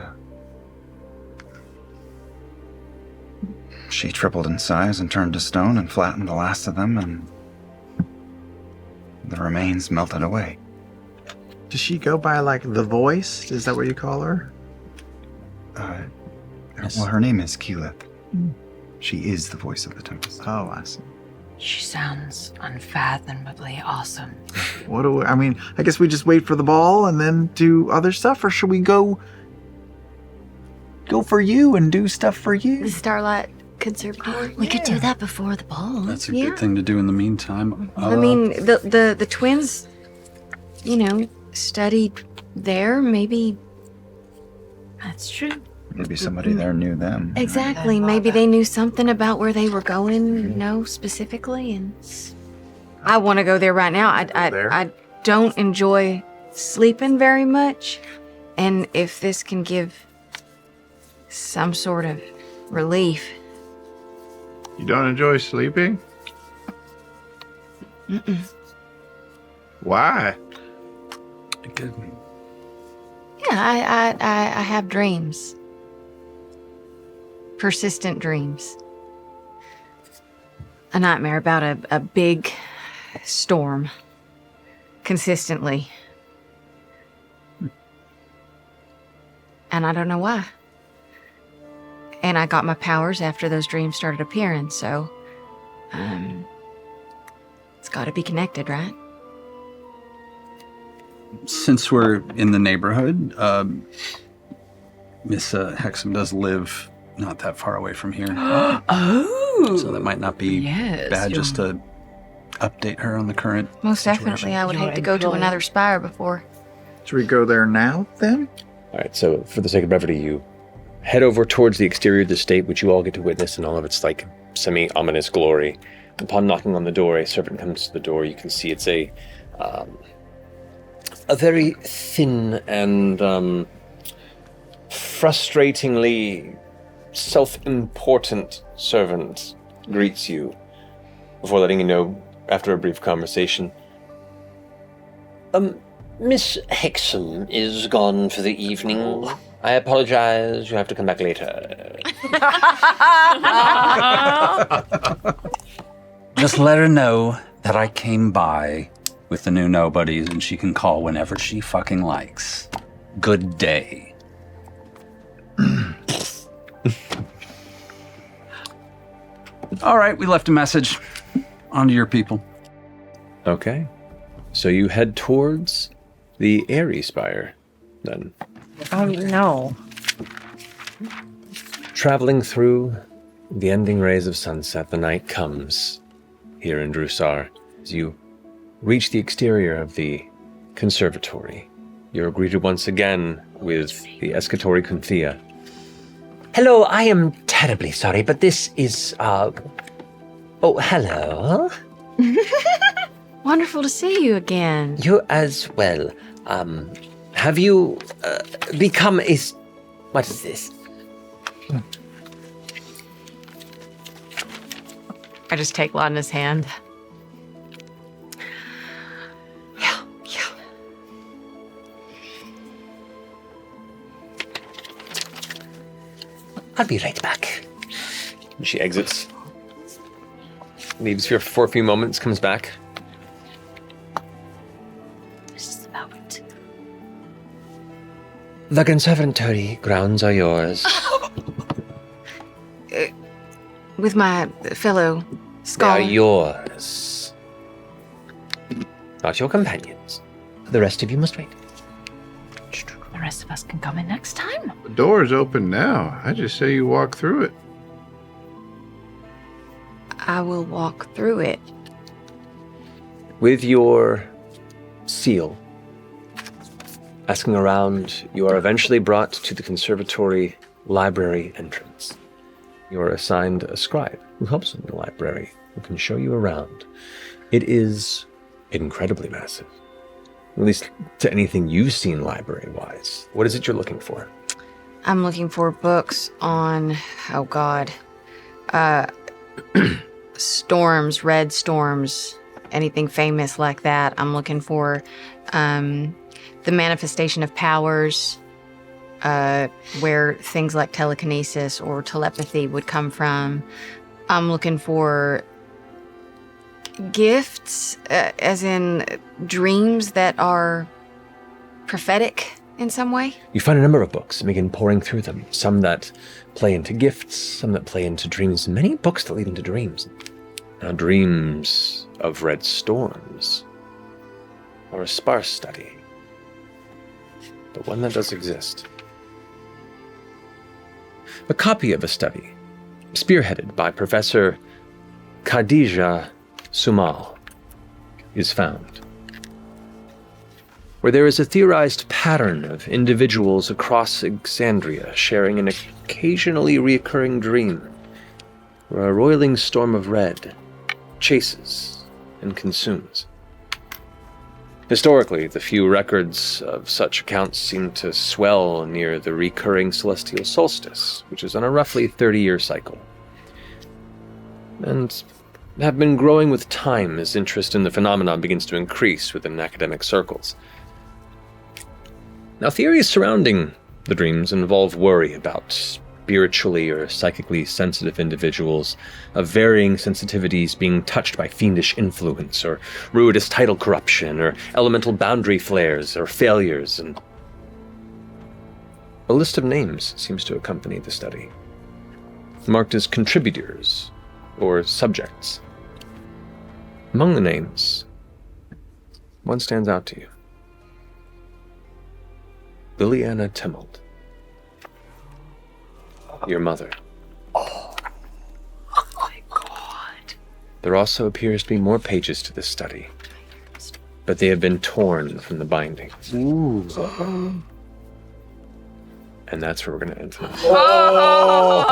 she tripled in size and turned to stone and flattened the last of them, and the remains melted away. Does she go by, like, the voice? Is that what you call her? Well, her name is Keyleth. She is the voice of the Tempest. Oh, I see. She sounds unfathomably awesome. What do I mean, I guess we just wait for the ball and then do other stuff, or should we go for you and do stuff for you? The Starlight Conservatory. We could do that before the ball. That's a good thing to do in the meantime. I mean, the twins, studied there. Maybe. That's true. Maybe somebody there knew them. Exactly. Maybe they knew something about where they were going, specifically. And I want to go there right now. I don't enjoy sleeping very much, and if this can give some sort of relief. You don't enjoy sleeping? Mm-mm. Why? Yeah, I have dreams. Persistent dreams. A nightmare about a big storm. Consistently. And I don't know why. And I got my powers after those dreams started appearing, so it's gotta be connected, right? Since we're in the neighborhood, Miss Hexam does live not that far away from here. Oh! So that might not be bad just to update her on the current Most situation. definitely, I would hate to go to another spire before. Should we go there now, then? All right, so for the sake of brevity, you head over towards the exterior of the estate, which you all get to witness in all of its, semi-ominous glory. Upon knocking on the door, a servant comes to the door. You can see it's a very thin and frustratingly self-important servant greets you before letting you know, after a brief conversation, Miss Hexam is gone for the evening. I apologize. You have to come back later. Just let her know that I came by with the new nobodies and she can call whenever she fucking likes. Good day. All right, we left a message. On to your people. Okay. So you head towards the Airy Spire, then. Oh, no. Traveling through the ending rays of sunset, the night comes here in Drusar. As you reach the exterior of the conservatory, you're greeted once again with the Escatori Cynthia. Hello, I am terribly sorry, but this is, Oh, hello. Wonderful to see you again. You as well. Have you become a... What is this? I just take Laudna's hand. Yeah. I'll be right back. And she exits, leaves here for a few moments, comes back. Just about. The conservatory grounds are yours. With my fellow They scholar. are yours. Not your companions. The rest of you must wait. The rest of us can come in next time. The door's open now. I just say you walk through it. I will walk through it. With your seal, asking around, you are eventually brought to the conservatory library entrance. You are assigned a scribe who helps in the library, who can show you around. It is incredibly massive. At least to anything you've seen library-wise. What is it you're looking for? I'm looking for books on, oh God, storms, red storms, anything famous like that. I'm looking for the manifestation of powers, where things like telekinesis or telepathy would come from. I'm looking for gifts, as in dreams that are prophetic in some way. You find a number of books and begin pouring through them. Some that play into gifts, some that play into dreams, many books that lead into dreams. Now, dreams of red storms are a sparse study, but one that does exist. A copy of a study, spearheaded by Professor Khadija Sumal, is found, where there is a theorized pattern of individuals across Exandria sharing an occasionally reoccurring dream, where a roiling storm of red chases and consumes. Historically, the few records of such accounts seem to swell near the recurring celestial solstice, which is on a roughly 30-year cycle, and have been growing with time as interest in the phenomenon begins to increase within academic circles. Now, theories surrounding the dreams involve worry about spiritually or psychically sensitive individuals of varying sensitivities being touched by fiendish influence, or ruinous title corruption, or elemental boundary flares, or failures, and a list of names seems to accompany the study, marked as contributors or subjects. Among the names, one stands out to you. Liliana Timmelt. Your mother. Oh my God. There also appears to be more pages to this study, but they have been torn from the binding. Ooh. And that's where we're going to end tonight. Oh.